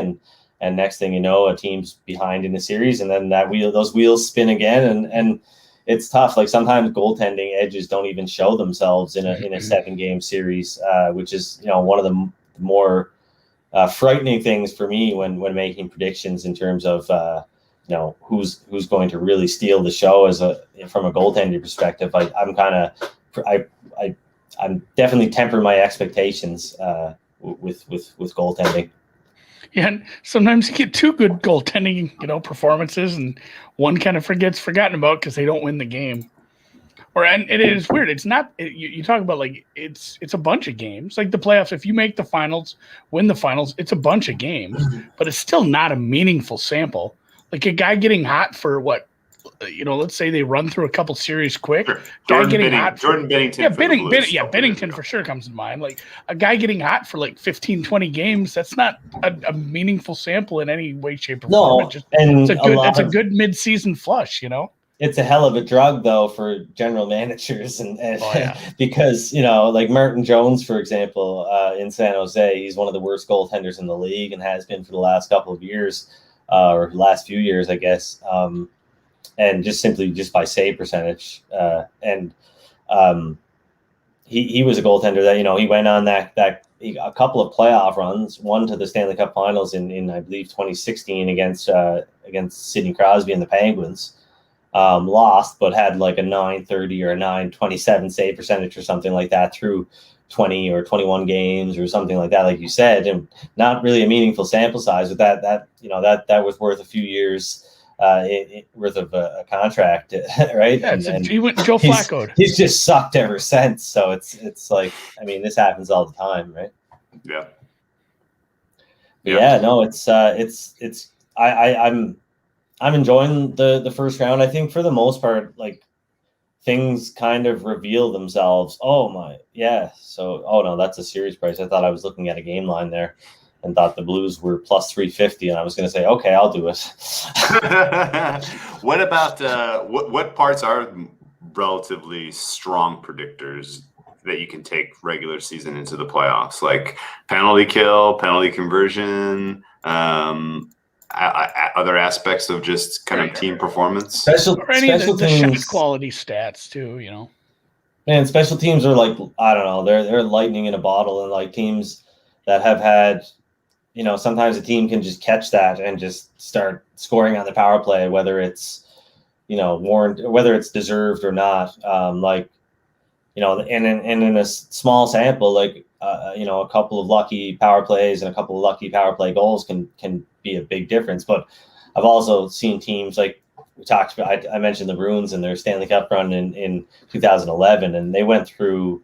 and next thing you know, a team's behind in the series, and then those wheels spin again, and it's tough. Like sometimes goaltending edges don't even show themselves in a 7-game series, which is one of the more frightening things for me when making predictions in terms of who's going to really steal the show from a goaltending perspective. I'm definitely tempering my expectations with goaltending. Yeah, and sometimes you get 2 good goaltending, performances, and one kind of gets forgotten about because they don't win the game. And it is weird. It's not. You talk about like it's a bunch of games, like the playoffs. If you make the finals, win the finals, it's a bunch of games, but it's still not a meaningful sample. Like a guy getting hot for what? Let's say they run through a couple series quick. Sure. Jordan Bennington. Yeah, Bennington for sure comes to mind. Like a guy getting hot for like 15, 20 games. That's not a meaningful sample in any way, shape, or form. It's a good mid-season flush. It's a hell of a drug though for general managers, and because like Martin Jones, for example, in San Jose, he's one of the worst goaltenders in the league and has been for the last couple of years, or last few years, I guess. And just by save percentage. He was a goaltender that, he went on a couple of playoff runs, one to the Stanley Cup Finals in I believe 2016 against Sidney Crosby and the Penguins. lost, but had like a 930 or a 927 save percentage or something like that through 20 or 21 games or something like that, like you said, and not really a meaningful sample size, but that was worth a few years worth of a contract, right? Yeah, he went Joe Flacco. He's just sucked ever since. So it's like, I mean, this happens all the time, right? Yeah. Yeah. No, I'm enjoying the first round. I think for the most part, like, things kind of reveal themselves. Oh my, yeah. So, oh no, that's a series price. I thought I was looking at a game line there and thought the Blues were plus 350, and I was going to say, okay, I'll do it. What about what parts are relatively strong predictors that you can take regular season into the playoffs, like penalty kill, penalty conversion, other aspects of just kind of team performance, special teams, the shot quality stats too, you know? Man, special teams are like, I don't know, they're lightning in a bottle, and like teams that have had, you know, sometimes a team can just catch that and just start scoring on the power play, whether it's, you know, warranted, whether it's deserved or not. Like, you know, and in a small sample, like, you know, a couple of lucky power plays and a couple of lucky power play goals can be a big difference. But I've also seen teams like we talked about. I mentioned the Bruins and their Stanley Cup run in 2011, and they went through.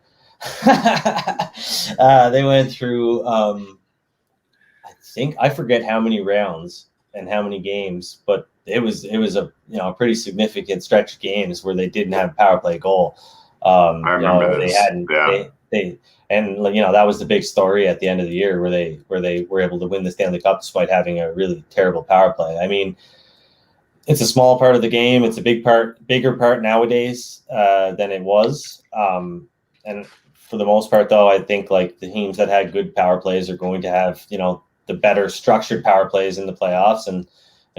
I forget how many rounds and how many games, but it was a, you know, a pretty significant stretch of games where they didn't have a power play goal. I remember this. They hadn't. Yeah. They and, you know, that was the big story at the end of the year where they were able to win the Stanley Cup despite having a really terrible power play. I mean, it's a small part of the game. It's a bigger part nowadays than it was. And for the most part, though, I think like the teams that had good power plays are going to have, you know, the better structured power plays in the playoffs, and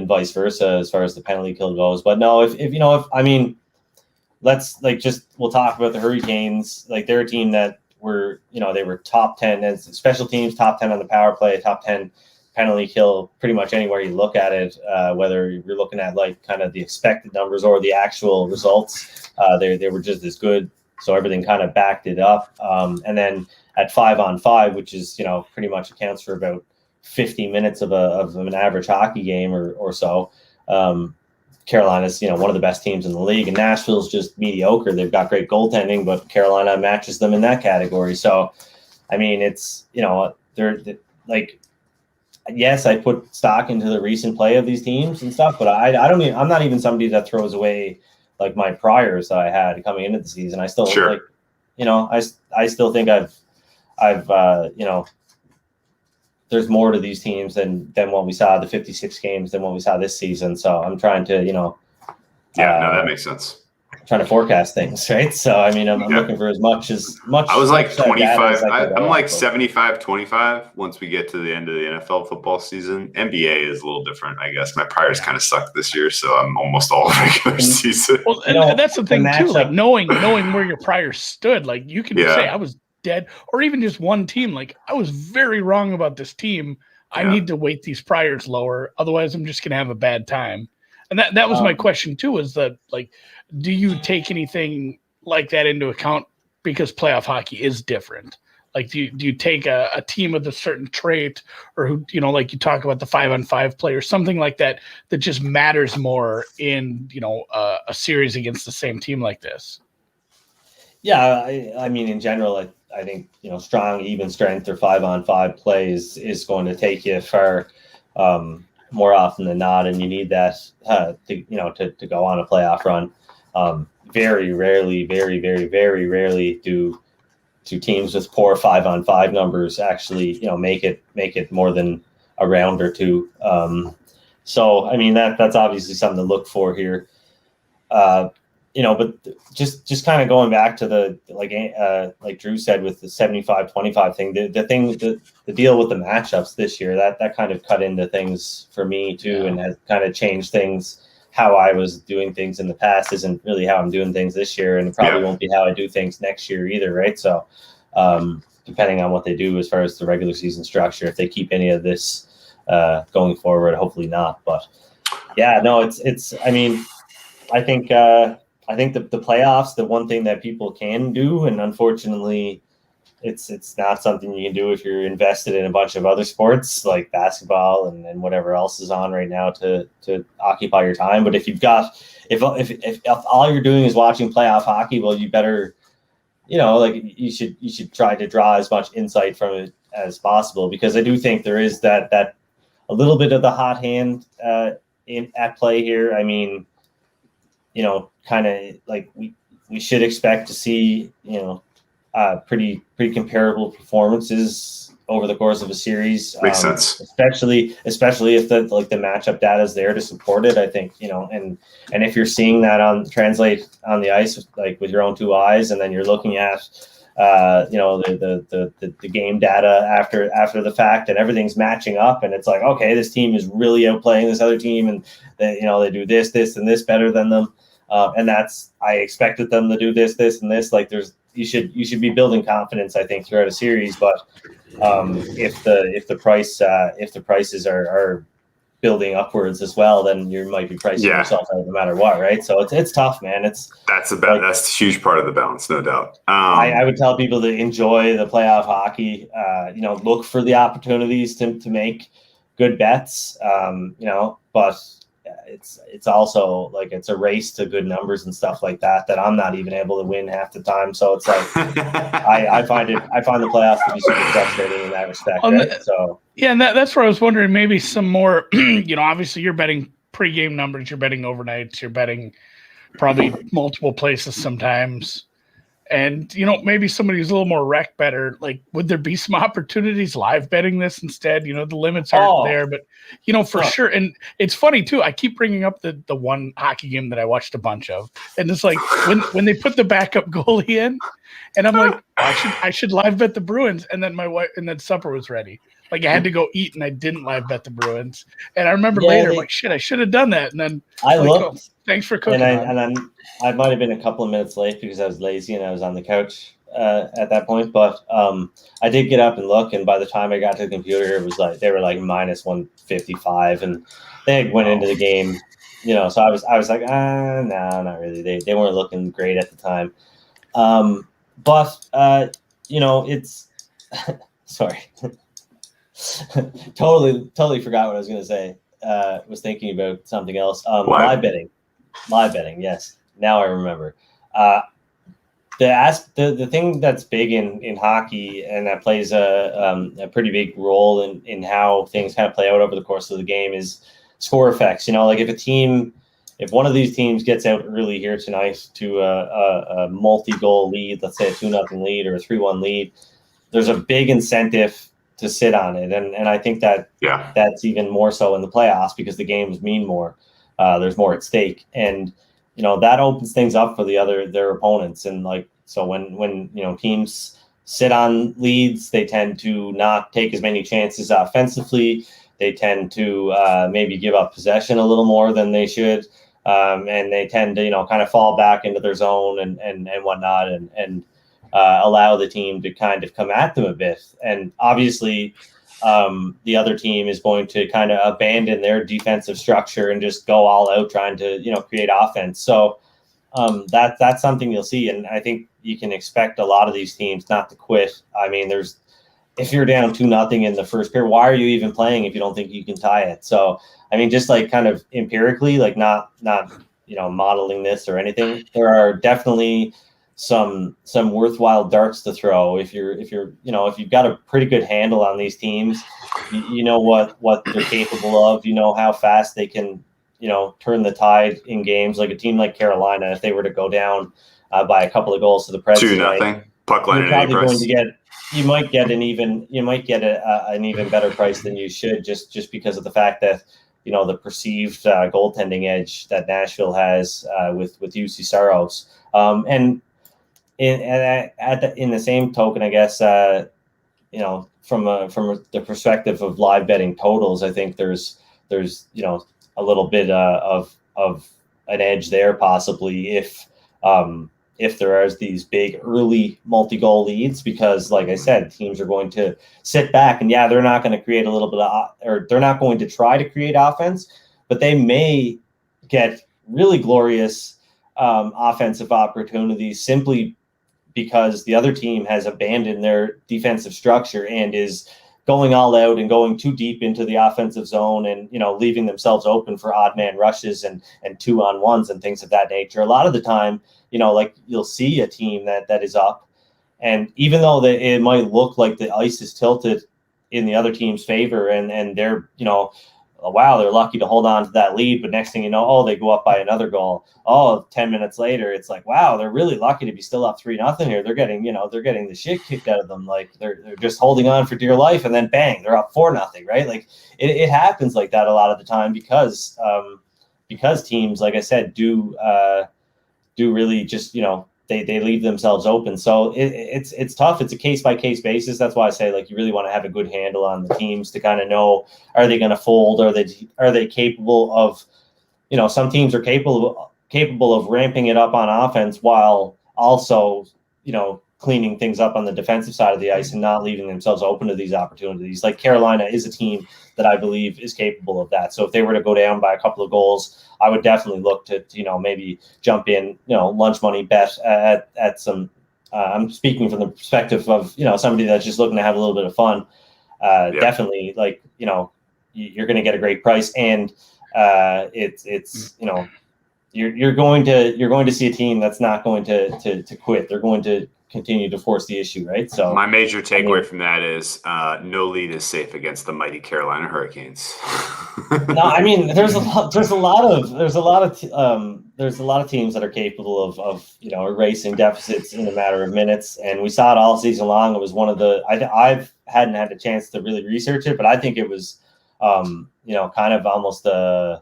vice versa as far as the penalty kill goes. But no, we'll talk about the Hurricanes. Like, they're a team that were, you know, they were top 10 as special teams, top 10 on the power play, top 10 penalty kill, pretty much anywhere you look at it, whether you're looking at like kind of the expected numbers or the actual results, they were just as good. So everything kind of backed it up. And then at 5-on-5, which is, you know, pretty much accounts for about 50 minutes of an average hockey game or so. Carolina's, you know, one of the best teams in the league, and Nashville's just mediocre. They've got great goaltending, but Carolina matches them in that category. So, I mean, it's, you know, they're like, yes, I put stock into the recent play of these teams and stuff, but I'm not even somebody that throws away like my priors that I had coming into the season. I still like, you know, I still think I've you know, there's more to these teams than what we saw, the 56 games, than what we saw this season. So I'm trying to, you know, that makes sense. Trying to forecast things, right? So I mean, I'm looking for as much. I was like 25. I'm like 75-25 once we get to the end of the NFL football season. NBA is a little different, I guess. My priors kind of sucked this year, so I'm almost all regular season. Well, and that's the thing too. Like knowing where your priors stood, like you can say I was dead, or even just one team. Like, I was very wrong about this team. I need to weight these priors lower, otherwise I'm just gonna have a bad time. And that was my question too, is that, like, do you take anything like that into account, because playoff hockey is different? Like, do you take a team with a certain trait, or who, you know, like you talk about the 5-on-5 play or something like that just matters more in, you know, a series against the same team like this? Yeah, I mean, in general, I think, you know, strong, even strength or 5-on-5 plays is going to take you far more often than not, and you need that to go on a playoff run. Very rarely, very, very, very rarely do teams with poor 5-on-5 numbers actually, you know, make it more than a round or two. So I mean, that's obviously something to look for here. You know, but just kind of going back to the like Drew said with the 75-25 thing, the deal with the matchups this year, that kind of cut into things for me too, and has kind of changed things. How I was doing things in the past isn't really how I'm doing things this year, and it probably won't be how I do things next year either, right? So depending on what they do as far as the regular season structure, if they keep any of this going forward, hopefully not. But yeah, no, it's I mean, I think the playoffs, the one thing that people can do, and unfortunately, it's not something you can do if you're invested in a bunch of other sports like basketball and whatever else is on right now to occupy your time. But if all you're doing is watching playoff hockey, well, you better, you should try to draw as much insight from it as possible, because I do think there is that a little bit of the hot hand at play here. I mean, kind of like we should expect to see, pretty comparable performances over the course of a series. Makes sense. Especially if the matchup data is there to support it. I think, and if you're seeing that translate on the ice, like with your own two eyes, and then you're looking at the game data after the fact, and everything's matching up, and it's like, okay, this team is really outplaying this other team, and they do this and this better than them, and I expected them to do this and this. Like you should be building confidence, I think, throughout a series. But if the prices are building upwards as well, then you might be pricing yourself out no matter what, right? So it's tough, man. That's a huge part of the balance, no doubt. I would tell people to enjoy the playoff hockey. Look for the opportunities to make good bets. But it's also like it's a race to good numbers and stuff like that I'm not even able to win half the time. So it's like I find the playoffs to be super frustrating in that respect. Right? So yeah, and that's where I was wondering, maybe some more. Obviously you're betting pre-game numbers, you're betting overnights, you're betting probably multiple places sometimes. And, maybe somebody who's a little more rec better, like, would there be some opportunities live betting this instead? The limits aren't there, but, for sure. And it's funny, too. I keep bringing up the one hockey game that I watched a bunch of. And it's like when they put the backup goalie in, and I'm like, I should live bet the Bruins. And then my wife, and then supper was ready. Like, I had to go eat, and I didn't live bet the Bruins. And I remember later, I'm like, shit, I should have done that. And then I looked. Oh, thanks for cooking. I might have been a couple of minutes late because I was lazy and I was on the couch at that point. But I did get up and look, and by the time I got to the computer, it was like they were like minus 155, and they went into the game. So I was like, no, not really. They weren't looking great at the time. But it's sorry. totally forgot what I was going to say. Was thinking about something else. Live betting. Yes. Now I remember. The thing that's big in hockey, and that plays a pretty big role in how things kind of play out over the course of the game, is score effects. Like if one of these teams gets out early here tonight to a multi-goal lead, let's say a 2-0 lead or a 3-1 lead, there's a big incentive to sit on it, and I think that's even more so in the playoffs because the games mean more. There's more at stake, and that opens things up for their opponents. And so when teams sit on leads, they tend to not take as many chances offensively. They tend to maybe give up possession a little more than they should, and they tend to kind of fall back into their zone and whatnot, and allow the team to kind of come at them a bit. And obviously the other team is going to kind of abandon their defensive structure and just go all out trying to create offense. So that's something you'll see, and I think you can expect a lot of these teams not to quit. I mean, if you're down 2-0 in the first period, why are you even playing if you don't think you can tie it? So I mean, just like kind of empirically, like not modeling this or anything, there are definitely some worthwhile darts to throw if you've got a pretty good handle on these teams. You know what they're capable of. How fast they can turn the tide in games. Like a team like Carolina, if they were to go down by a couple of goals to the Preds 2-0 puck line, you might get an even better price than you should, just because of the fact that the perceived goaltending edge that Nashville has with UC Saros. And in the same token, I guess, from the perspective of live betting totals, I think there's a little bit of an edge there possibly if there are these big early multi-goal leads, because like I said, teams are going to sit back and they're not going to create a little bit or they're not going to try to create offense, but they may get really glorious offensive opportunities simply because the other team has abandoned their defensive structure and is going all out and going too deep into the offensive zone and, leaving themselves open for odd man rushes and 2-on-1s and things of that nature. A lot of the time, like you'll see a team that is up, and even though it might look like the ice is tilted in the other team's favor and they're, wow, they're lucky to hold on to that lead. But next thing you know, they go up by another goal. 10 minutes later, it's like, wow, they're really lucky to be still up 3-0 here. They're getting the shit kicked out of them. Like they're just holding on for dear life. And then bang, they're up 4-0, right? Like it happens like that a lot of the time because teams, like I said, do really just, they leave themselves open. So it's tough. It's a case-by-case basis. That's why I say, like, you really want to have a good handle on the teams to kind of know, are they going to fold? Are they capable of, some teams are capable of ramping it up on offense while also, cleaning things up on the defensive side of the ice and not leaving themselves open to these opportunities. Like Carolina is a team that I believe is capable of that. So if they were to go down by a couple of goals, I would definitely look to maybe jump in, lunch money bet at some. I'm speaking from the perspective of somebody that's just looking to have a little bit of fun. Definitely, like you're going to get a great price, and it's you're going to see a team that's not going to quit. They're going to continue to force the issue, right? So my major takeaway from that is no lead is safe against the mighty Carolina Hurricanes. No, I mean there's a lot of teams that are capable of erasing deficits in a matter of minutes, and we saw it all season long. It was one of the I hadn't had a chance to really research it, but I think it was kind of almost a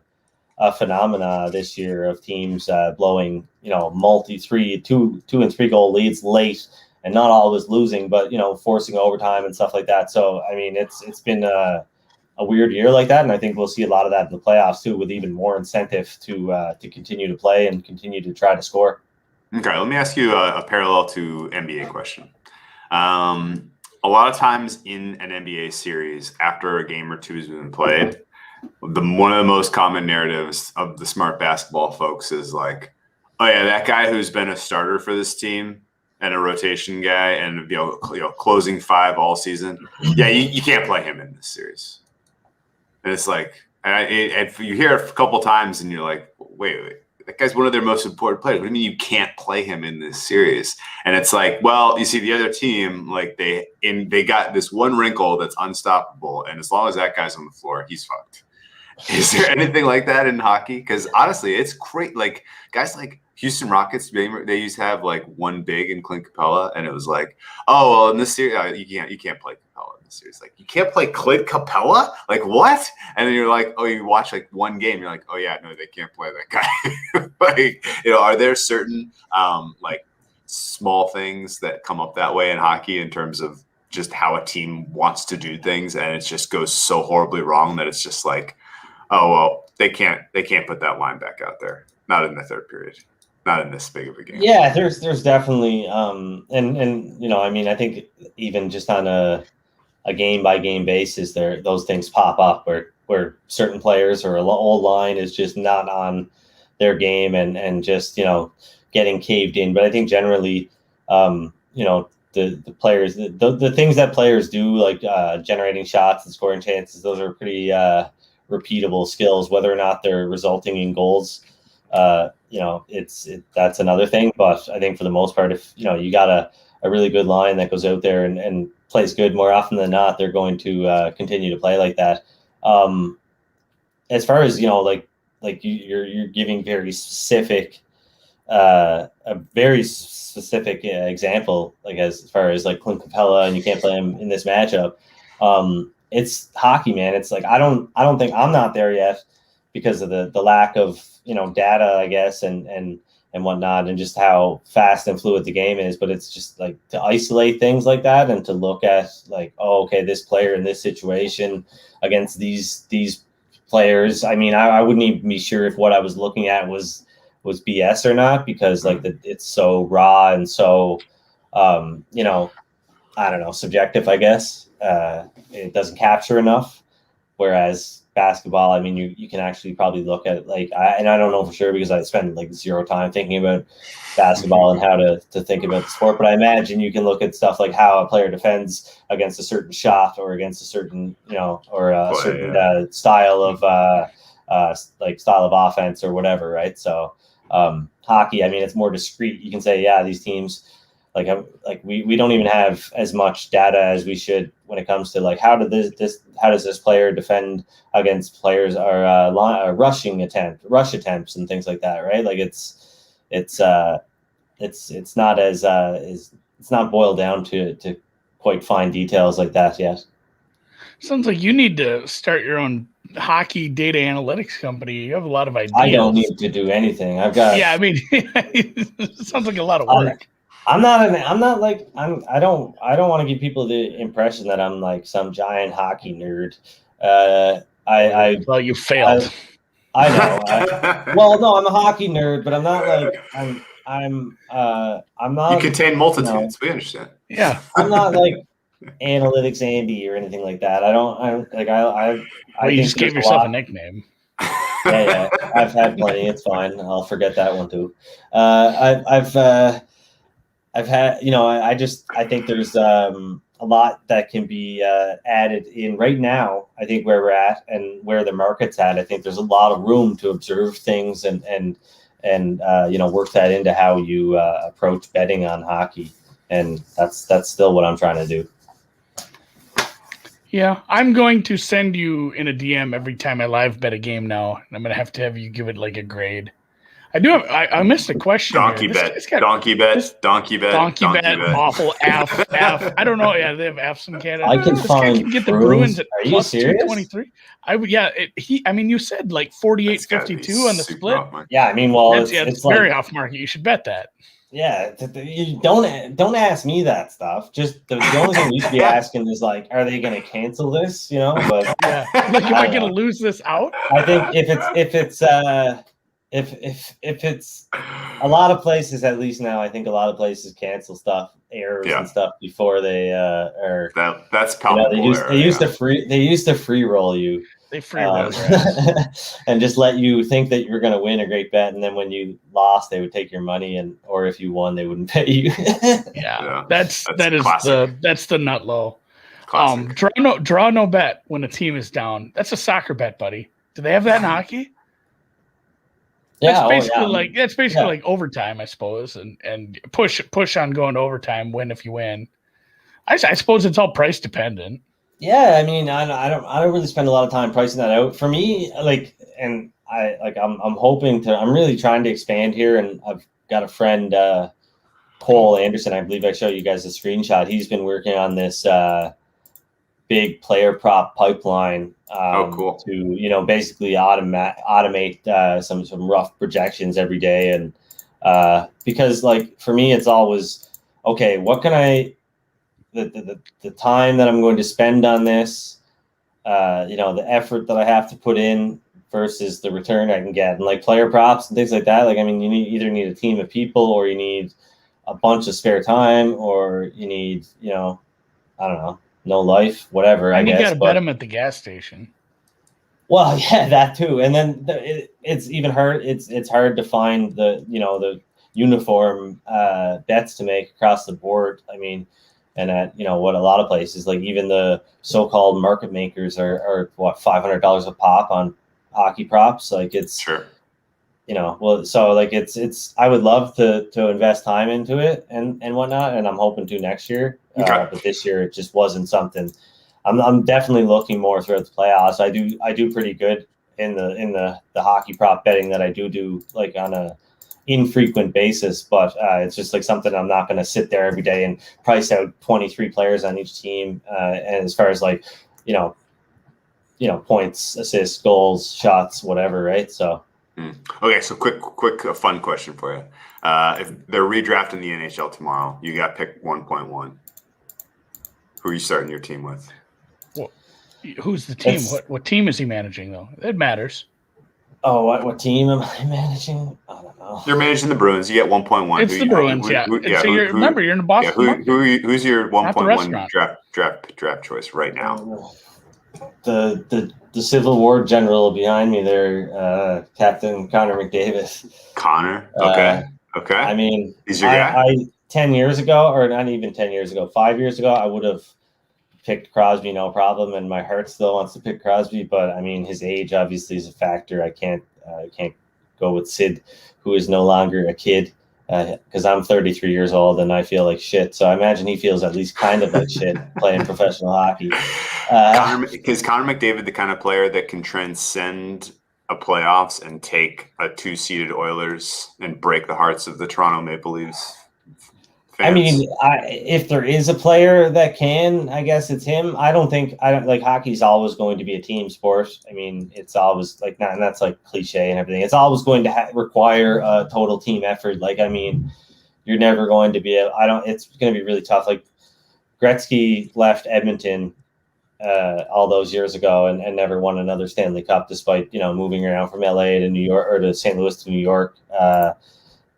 phenomena this year of teams blowing two and three goal leads late, and not always losing, but forcing overtime and stuff like that. So I mean it's been a weird year like that, and I think we'll see a lot of that in the playoffs too, with even more incentive to continue to play and continue to try to score. Okay, let me ask you a parallel to NBA question. A lot of times in an NBA series, after a game or two has been played, one of the most common narratives of the smart basketball folks is like, oh yeah, that guy who's been a starter for this team and a rotation guy and closing five all season, yeah, you can't play him in this series. And it's like, and you hear it a couple times and you're like, wait, that guy's one of their most important players. What do you mean you can't play him in this series? And it's like, well, you see the other team, like they got this one wrinkle that's unstoppable, and as long as that guy's on the floor, he's fucked. Is there anything like that in hockey? Because honestly, it's great. Like guys like Houston Rockets, they used to have like one big in Clint Capella, and it was like, oh well, in this series you can't play Capella in this series. Like you can't play Clint Capella? Like what? And then you're like, oh, you watch like one game, you're like, oh yeah, no, they can't play that guy. Like are there certain like small things that come up that way in hockey in terms of just how a team wants to do things, and it just goes so horribly wrong that it's just like, oh well, they can't put that line back out there. Not in the third period. Not in this big of a game. Yeah, there's definitely and I mean, I think even just on a game by game basis, those things pop up where certain players or a old line is just not on their game and just getting caved in. But I think generally the players, the things that players do, like generating shots and scoring chances, those are pretty repeatable skills. Whether or not they're resulting in goals, that's another thing. But I think for the most part, if you got a really good line that goes out there and plays good, more often than not, they're going to continue to play like that. As far as you're giving very specific, a very specific example, like as far as like Clint Capella, and you can't play him in this matchup. It's hockey, man. It's like I don't think I'm not there yet because of the lack of data, I guess, and whatnot, and just how fast and fluid the game is. But it's just like to isolate things like that and to look at like, oh, okay, this player in this situation against these players. I mean, I wouldn't even be sure if what I was looking at was BS or not, because like it's so raw and so I don't know, subjective, I guess. It doesn't capture enough. Whereas basketball, I mean, you can actually probably look at like, I don't know for sure because I spend like zero time thinking about basketball and how to think about the sport. But I imagine you can look at stuff like how a player defends against a certain shot or against a certain, or a certain style of offense or whatever, right? So hockey, I mean, it's more discrete. You can say, yeah, these teams. Like we don't even have as much data as we should when it comes to like how does this player defend against players or rush attempts and things like that, right? Like it's not as it's not boiled down to quite fine details like that yet. Sounds like you need to start your own hockey data analytics company. You have a lot of ideas. I don't need to do anything. I've got. Yeah, I mean, it sounds like a lot of work. I don't want to give people the impression that I'm like some giant hockey nerd. Well, you failed. I know. Well, no, I'm a hockey nerd, but I'm not like I'm not. You contain multitudes. We understand. Yeah, I'm not like analytics Andy or anything like that. I you just gave yourself a nickname. Yeah, I've had plenty. It's fine. I'll forget that one too. I've had, I think there's a lot that can be added in right now. I think where we're at and where the market's at, I think there's a lot of room to observe things and work that into how you approach betting on hockey. And that's still what I'm trying to do. Yeah, I'm going to send you in a DM every time I live bet a game now. And I'm going to have you give it like a grade. I missed a question. Donkey bet, awful F. I don't know. Yeah, they have Fs in Canada. I can get the Bruins at Are you serious? 223. You said like 48-52 on the split. Yeah, I mean, well, it's very off market. You should bet that. Yeah, you don't ask me that stuff. Just the only thing you should be asking is like, are they going to cancel this? But yeah, like, am I going to lose this out? I think if it's a lot of places, at least now, I think a lot of places cancel errors and stuff before they are. That's palpable. They used to free roll you. They free roll and just let you think that you were going to win a great bet, and then when you lost, they would take your money, or if you won, they wouldn't pay you. That's the nut low. Draw no bet when a team is down. That's a soccer bet, buddy. Do they have that in hockey? That's basically like overtime, I suppose, and push on going to overtime. Win if you win. I suppose it's all price dependent. Yeah, I mean, I don't really spend a lot of time pricing that out. For me, I'm really trying to expand here, and I've got a friend, Cole Anderson. I believe I showed you guys a screenshot. He's been working on this big player prop pipeline. Cool. To basically automate some rough projections every day, and because like for me, it's always okay. What can I? The time that I'm going to spend on this, the effort that I have to put in versus the return I can get, and like player props and things like that. Like, I mean, you either need a team of people, or you need a bunch of spare time, or you need, I don't know, no life, whatever. I guess. You got to bet them at the gas station. Well, yeah, that too. And then it's even hard. It's hard to find the uniform bets to make across the board. I mean. And at what a lot of places, like even the so-called market makers are what $500 a pop on hockey props. Like it's sure, so like it's I would love to invest time into it and whatnot, and I'm hoping to next year. Okay. But this year it just wasn't something. I'm definitely looking more throughout the playoffs. I do pretty good in the hockey prop betting that I do like on a infrequent basis, but it's just like something I'm not going to sit there every day and price out 23 players on each team. And as far as like, points, assists, goals, shots, whatever. Right. So. Okay. So quick, fun question for you. If they're redrafting the NHL tomorrow, you got pick 1.1. Who are you starting your team with? Well, who's the team? What team is he managing though? It matters. Oh, what team am I managing? I don't know. You're managing the Bruins. You get 1.1. It's the Bruins, remember, you're in the Boston. Who's your 1.1 draft choice right now? the Civil War general behind me there, Captain Connor McDavid. Connor. Okay. Okay. I mean, he's your guy. I 10 years ago, or not even 10 years ago, 5 years ago, I would have picked Crosby, no problem, and my heart still wants to pick Crosby. But I mean, his age obviously is a factor. I can't go with Sid, who is no longer a kid, because I'm 33 years old and I feel like shit. So I imagine he feels at least kind of like shit playing professional hockey. Is Connor McDavid the kind of player that can transcend a playoffs and take a 2-seeded Oilers and break the hearts of the Toronto Maple Leafs fans? I mean, if there is a player that can, I guess it's him. I don't like hockey's always going to be a team sport. I mean, it's always like, and that's like cliche and everything. It's always going to require a total team effort. Like, I mean, you're never going to be it's going to be really tough. Like Gretzky left Edmonton all those years ago and never won another Stanley Cup, despite, moving around from LA to New York, or to St. Louis to New York.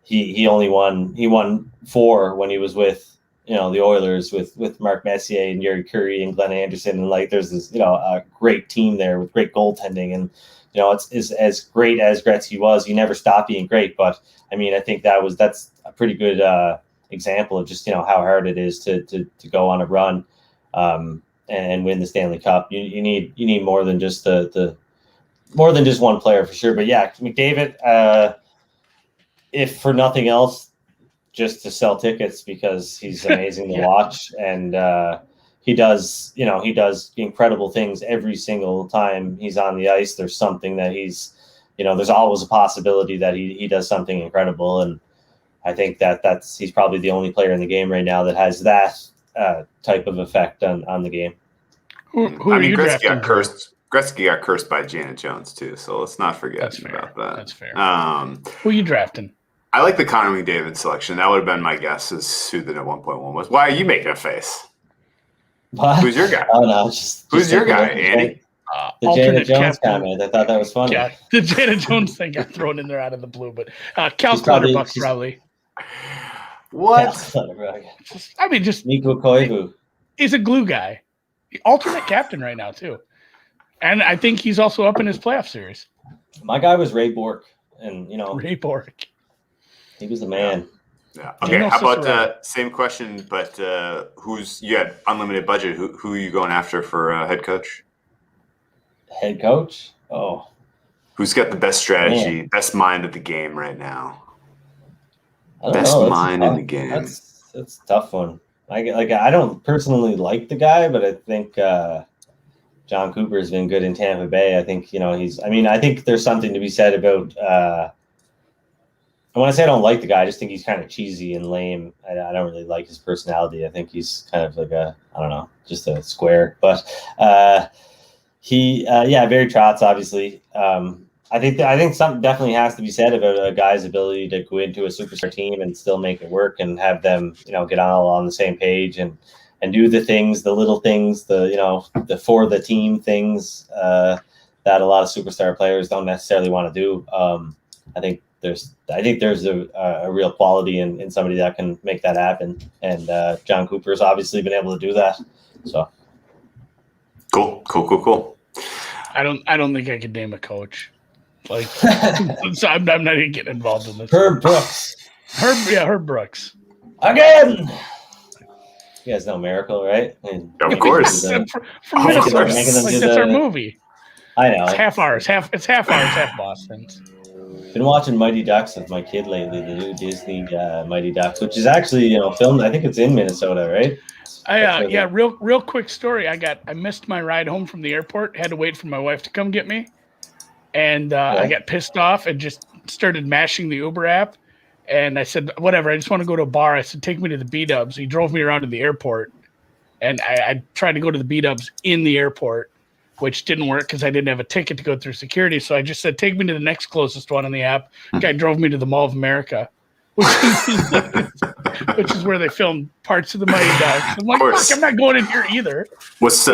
He won 4 when he was with, the Oilers with Mark Messier and Yuri Curry and Glenn Anderson. And like, there's this, a great team there with great goaltending. And, it's as great as Gretzky was, he never stopped being great. But I mean, I think that's a pretty good example of just, how hard it is to go on a run and win the Stanley Cup. You need more than just more than just one player for sure. But yeah, McDavid, if for nothing else, just to sell tickets, because he's amazing to watch, and he does incredible things every single time he's on the ice. There's something that there's always a possibility that he does something incredible, and I think he's probably the only player in the game right now that has that type of effect on the game. Gretzky got cursed by Janet Jones too, so let's not forget about that. That's fair. Who are you drafting? I like the Connor McDavid selection. That would have been my guess as who the 1.1 was. Why are you making a face? What? Who's your guy? Oh no, who's your guy, Andy? The Janet Jones comment. I thought that was funny. Yeah, the Janet Jones thing got thrown in there out of the blue, but Cal Clutterbuck probably. What? I mean, just Mikko Koivu. He's a glue guy. Alternate captain right now too, and I think he's also up in his playoff series. My guy was Ray Bourque, and Ray Bourque. He was the man. Yeah. Okay. How about same question, but you had unlimited budget? Who are you going after for head coach? Head coach? Oh. Who's got the best strategy, best mind of the game right now? Best mind in the game. That's a tough one. I don't personally like the guy, but I think John Cooper has been good in Tampa Bay. I think I think there's something to be said about. And when I say I don't like the guy, I just think he's kind of cheesy and lame. I don't really like his personality. I think he's kind of like just a square. But Barry Trotz, obviously. I think something definitely has to be said about a guy's ability to go into a superstar team and still make it work and have them, get all on the same page and do the things, the little things, the for the team things that a lot of superstar players don't necessarily want to do. I think there's a real quality in somebody that can make that happen, and John Cooper's obviously been able to do that. So cool. I don't think I could name a coach. Like, so I'm not even getting involved in this. Herb Brooks. Herb Brooks. Again. You guys know Miracle, right? Of course. From Minnesota, that's our movie. I know. It's half ours, half Boston's. Been watching Mighty Ducks with my kid lately, the new Disney Mighty Ducks, which is actually filmed. I think it's in Minnesota, right? Real quick story. I missed my ride home from the airport. Had to wait for my wife to come get me, and I got pissed off and just started mashing the Uber app. And I said, whatever. I just want to go to a bar. I said, take me to the B-Dubs. He drove me around to the airport, and I tried to go to the B-Dubs in the airport, which didn't work because I didn't have a ticket to go through security. So I just said, take me to the next closest one on the app. Guy drove me to the Mall of America, which is where they filmed parts of the Mighty Ducks. I'm like, fuck, I'm not going in here either. It was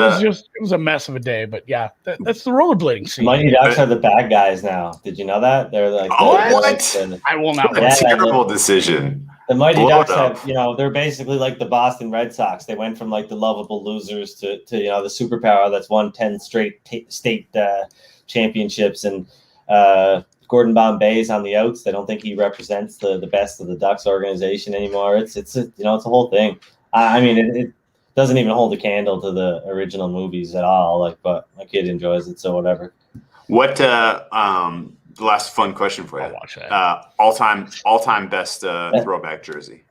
a mess of a day, but yeah, that's the rollerblading scene. Mighty Ducks are the bad guys now. Did you know that? They're like, what? I will not. What a terrible decision. The Mighty Blow it Ducks up. have, they're basically like the Boston Red Sox. They went from like the lovable losers to the superpower that's won 10 straight state championships. And Gordon Bombay's on the outs. They don't think he represents the best of the Ducks organization anymore. It's a whole thing. I mean, it doesn't even hold a candle to the original movies at all. But my kid enjoys it, so whatever. What the last fun question for you? I'll watch that. All-time best throwback jersey.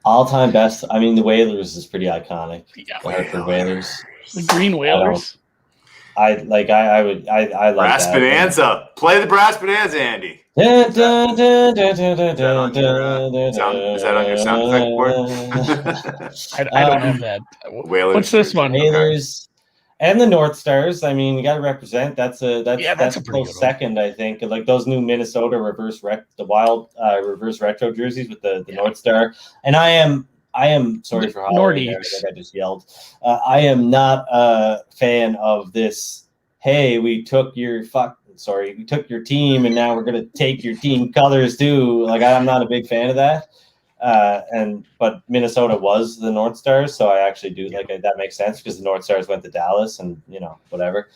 All-time best. I mean, the Whalers is pretty iconic. Yeah. The Hartford Whalers. The Green Whalers. I like Brass that. Bonanza. Play the Brass Bonanza, Andy. Is Is that on your sound effect board? I don't have that. Whalers. What's this one? Whalers and the North Stars. I mean, you got to represent. That's a that's a pretty good one. second, I think. Like those new Minnesota the Wild reverse retro jerseys with the North Star. And I am sorry for hollering there. I think I just yelled. I am not a fan of this. Hey, we took your team, and now we're gonna take your team colors too. Like I'm not a big fan of that. But Minnesota was the North Stars, so I actually do like that makes sense because the North Stars went to Dallas, and whatever.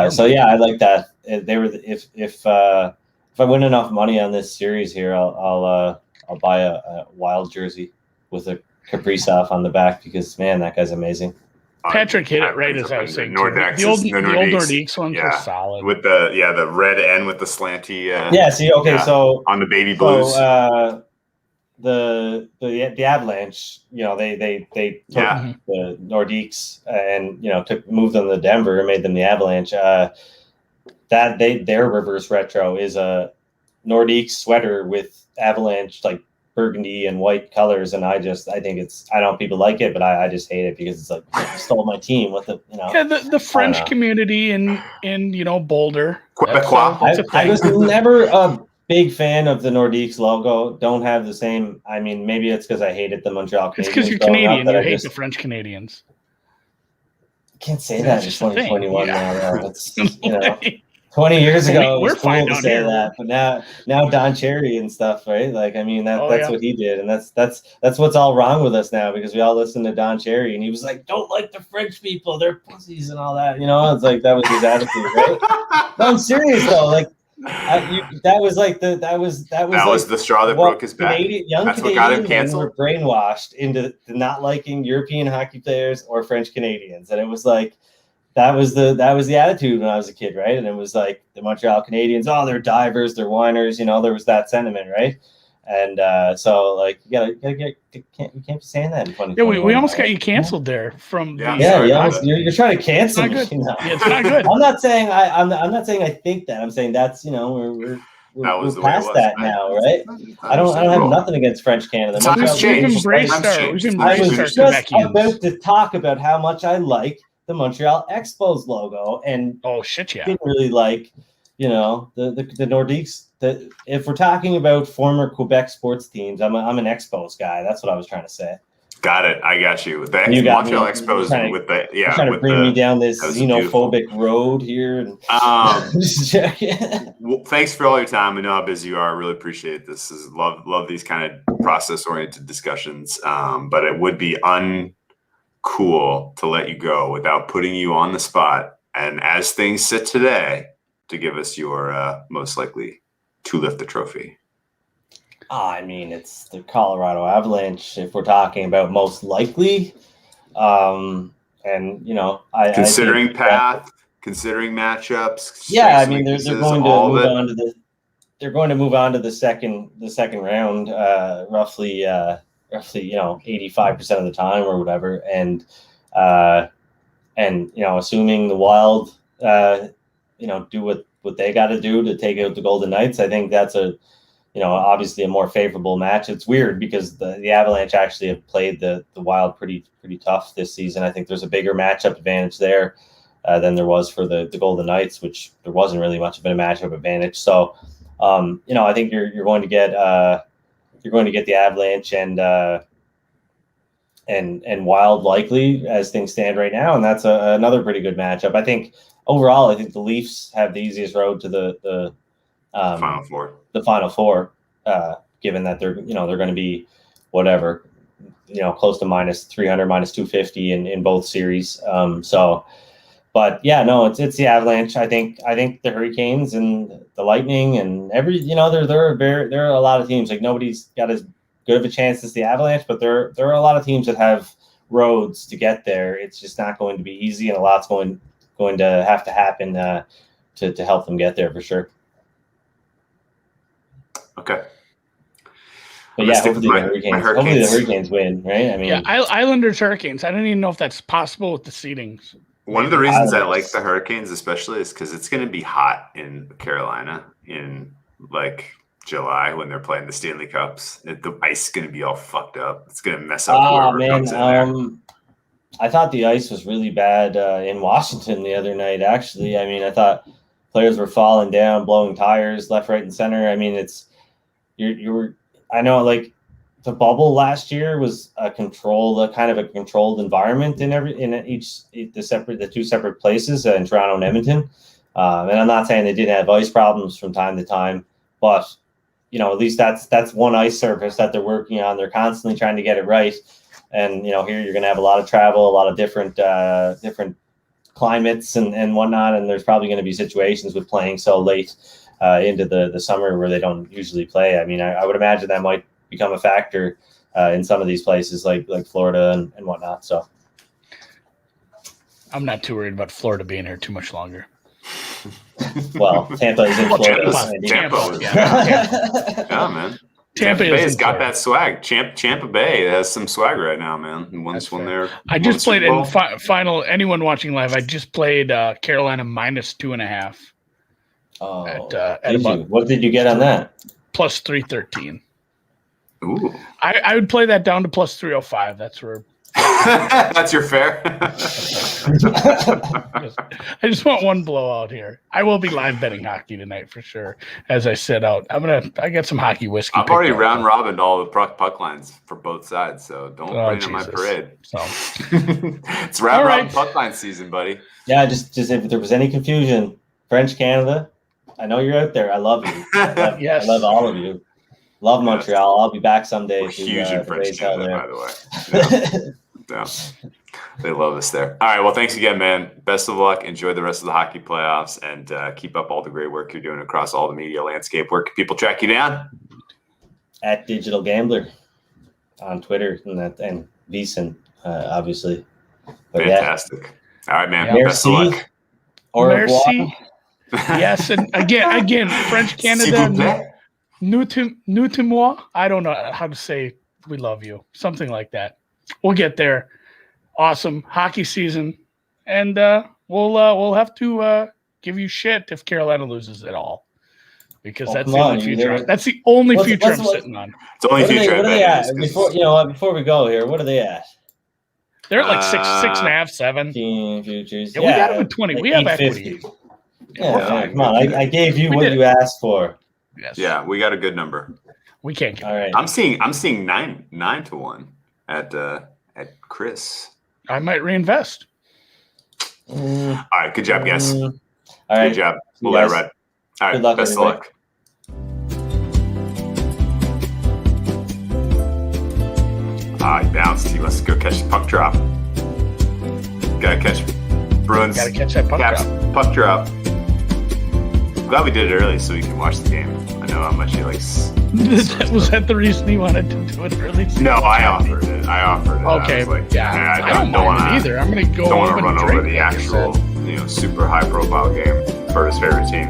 So yeah, I like that. They were if I win enough money on this series here, I'll buy a Wild jersey with a Kaprizov on the back because man, that guy's amazing. Patrick hit it right as I was saying. Nordiques, the old Nordiques ones are solid. With the red end with the slanty. So on the baby blues. So, the Avalanche, they took the Nordiques and moved them to Denver and made them the Avalanche. Their reverse retro is a Nordiques sweater with Avalanche like burgundy and white colors, and I think I know people like it, but I just hate it because it's like you stole my team with it. Yeah, the French community in Boulder. I was never a big fan of the Nordiques logo. Don't have the same. I mean, maybe it's because I hated the Montreal Canadiens. It's because you're Canadian. You hate the French Canadians. Can't say that in 2021 now. It's 20 years ago, it was fine cool to say that, but now Don Cherry and stuff, right? Like, I mean, that's what he did, and that's what's all wrong with us now because we all listen to Don Cherry, and he was like, "Don't like the French people; they're pussies and all that." It's like that was his attitude, right? No, I'm serious though. Like, that was the straw that broke his back. That's what got him canceled. Were brainwashed into not liking European hockey players or French Canadians, and it was like. That was the attitude when I was a kid, right? And it was like the Montreal Canadiens, they're divers, they're whiners, there was that sentiment, right? And so like you can't be saying that in 2021. Yeah, we almost got you canceled there from you're trying to cancel me. It's not good. I'm not saying I'm not saying I think that. I'm saying that's we're past that now, right? I don't have nothing against French Canada. We've embraced our about to talk about how much I like the Montreal Expos logo, and didn't really like, the Nordiques. If we're talking about former Quebec sports teams, I'm an Expos guy. That's what I was trying to say. Got it. I got you. The Montreal Expos with the trying to bring me down this xenophobic road here. And well, thanks for all your time. I know how busy you are. I really appreciate this. Love these kind of process oriented discussions. But it would be cool to let you go without putting you on the spot, and as things sit today, to give us your most likely to lift the trophy. I mean, it's the Colorado Avalanche if we're talking about most likely. And considering I path, considering matchups. Yeah, I mean they're going to move on to the. They're going to move on to the second round, roughly 85% of the time or whatever, and assuming the Wild do what they got to do to take out the Golden Knights, I think that's obviously a more favorable match. It's weird because the Avalanche actually have played the Wild pretty tough this season. I think there's a bigger matchup advantage there than there was for the Golden Knights, which there wasn't really much of a matchup advantage. So I think you're going to get the Avalanche and Wild likely as things stand right now, and that's another pretty good matchup. I think overall, the Leafs have the easiest road to the Final Four. given that they're going to be whatever, close to minus 300, minus 250 in both series. But yeah, no, it's the Avalanche. I think the Hurricanes and the Lightning and there are a lot of teams. Like, nobody's got as good of a chance as the Avalanche, but there are a lot of teams that have roads to get there. It's just not going to be easy, and a lot's going to have to happen to help them get there for sure. Okay. But yeah, hopefully the Hurricanes win, right? I mean, yeah, Islanders, Hurricanes. I don't even know if that's possible with the seedings. One of the reasons I like the Hurricanes especially is because it's going to be hot in Carolina in like July when they're playing the Stanley Cups. The ice is going to be all fucked up. It's going to mess up whoever comes in there. I thought the ice was really bad in Washington the other night, actually. I mean, I thought players were falling down, blowing tires left, right, and center. I mean, I know, like, the bubble last year was a controlled environment in the two separate places in Toronto and Edmonton. And I'm not saying they didn't have ice problems from time to time, but at least that's one ice surface that they're working on. They're constantly trying to get it right. And here you're going to have a lot of travel, a lot of different climates and whatnot. And there's probably going to be situations with playing so late into the summer where they don't usually play. I mean, I would imagine that might become a factor in some of these places like Florida and whatnot. So I'm not too worried about Florida being here too much longer. Well, Tampa is in Florida. Tampa. Yeah, man. Tampa Bay's got that swag. Tampa Bay has some swag right now, man. I just played in final. Anyone watching live? I just played Carolina minus 2.5. Oh, what did you get on that? Plus 313. Ooh. I would play that down to plus 305. That's where. That's your fare. I just want one blowout here. I will be live betting hockey tonight for sure. As I set out, I got some hockey whiskey. I've already round robined all the puck lines for both sides, so don't bring in my parade. So it's round robin puck line season, buddy. Yeah, just if there was any confusion, French Canada, I know you're out there. I love you. Yes. I love all of you. Love Montreal. I'll be back someday. We're huge in French Canada, by the way. Yeah. They love us there. All right. Well, thanks again, man. Best of luck. Enjoy the rest of the hockey playoffs, and keep up all the great work you're doing across all the media landscape. Where can people track you down? At Digital Gambler on Twitter and VSiN, obviously. But fantastic. All right, man. Yeah. Best of luck. Merci. Yes, and again, French Canada. Nous to moi. I don't know how to say we love you. Something like that. We'll get there. Awesome hockey season, and we'll have to give you shit if Carolina loses at all, because that's the only future. That's the only future I'm sitting on. It's the only future. What are they at? Before we go here, what are they at? They're at like 6.5, 7. Team futures. Yeah, we got them at 20. Like we have equity. Yeah, come on. I gave you what you asked for. Yes. Yeah, we got a good number. We can't get. All right. I'm seeing 9-1 at Chris. I might reinvest. All right, good job, guys. All right, good job. We'll let it ride. All right, good luck, best of luck. He bounced. He must go catch the puck drop. Gotta catch Bruins. Gotta catch that puck drop. Glad we did it early so we can watch the game. I know how much he likes. Was that the reason he wanted to do it early? No, I offered it. Okay, I was like, yeah. I don't want it either. I'm gonna go. Don't want to run over the actual, super high-profile game for his favorite team.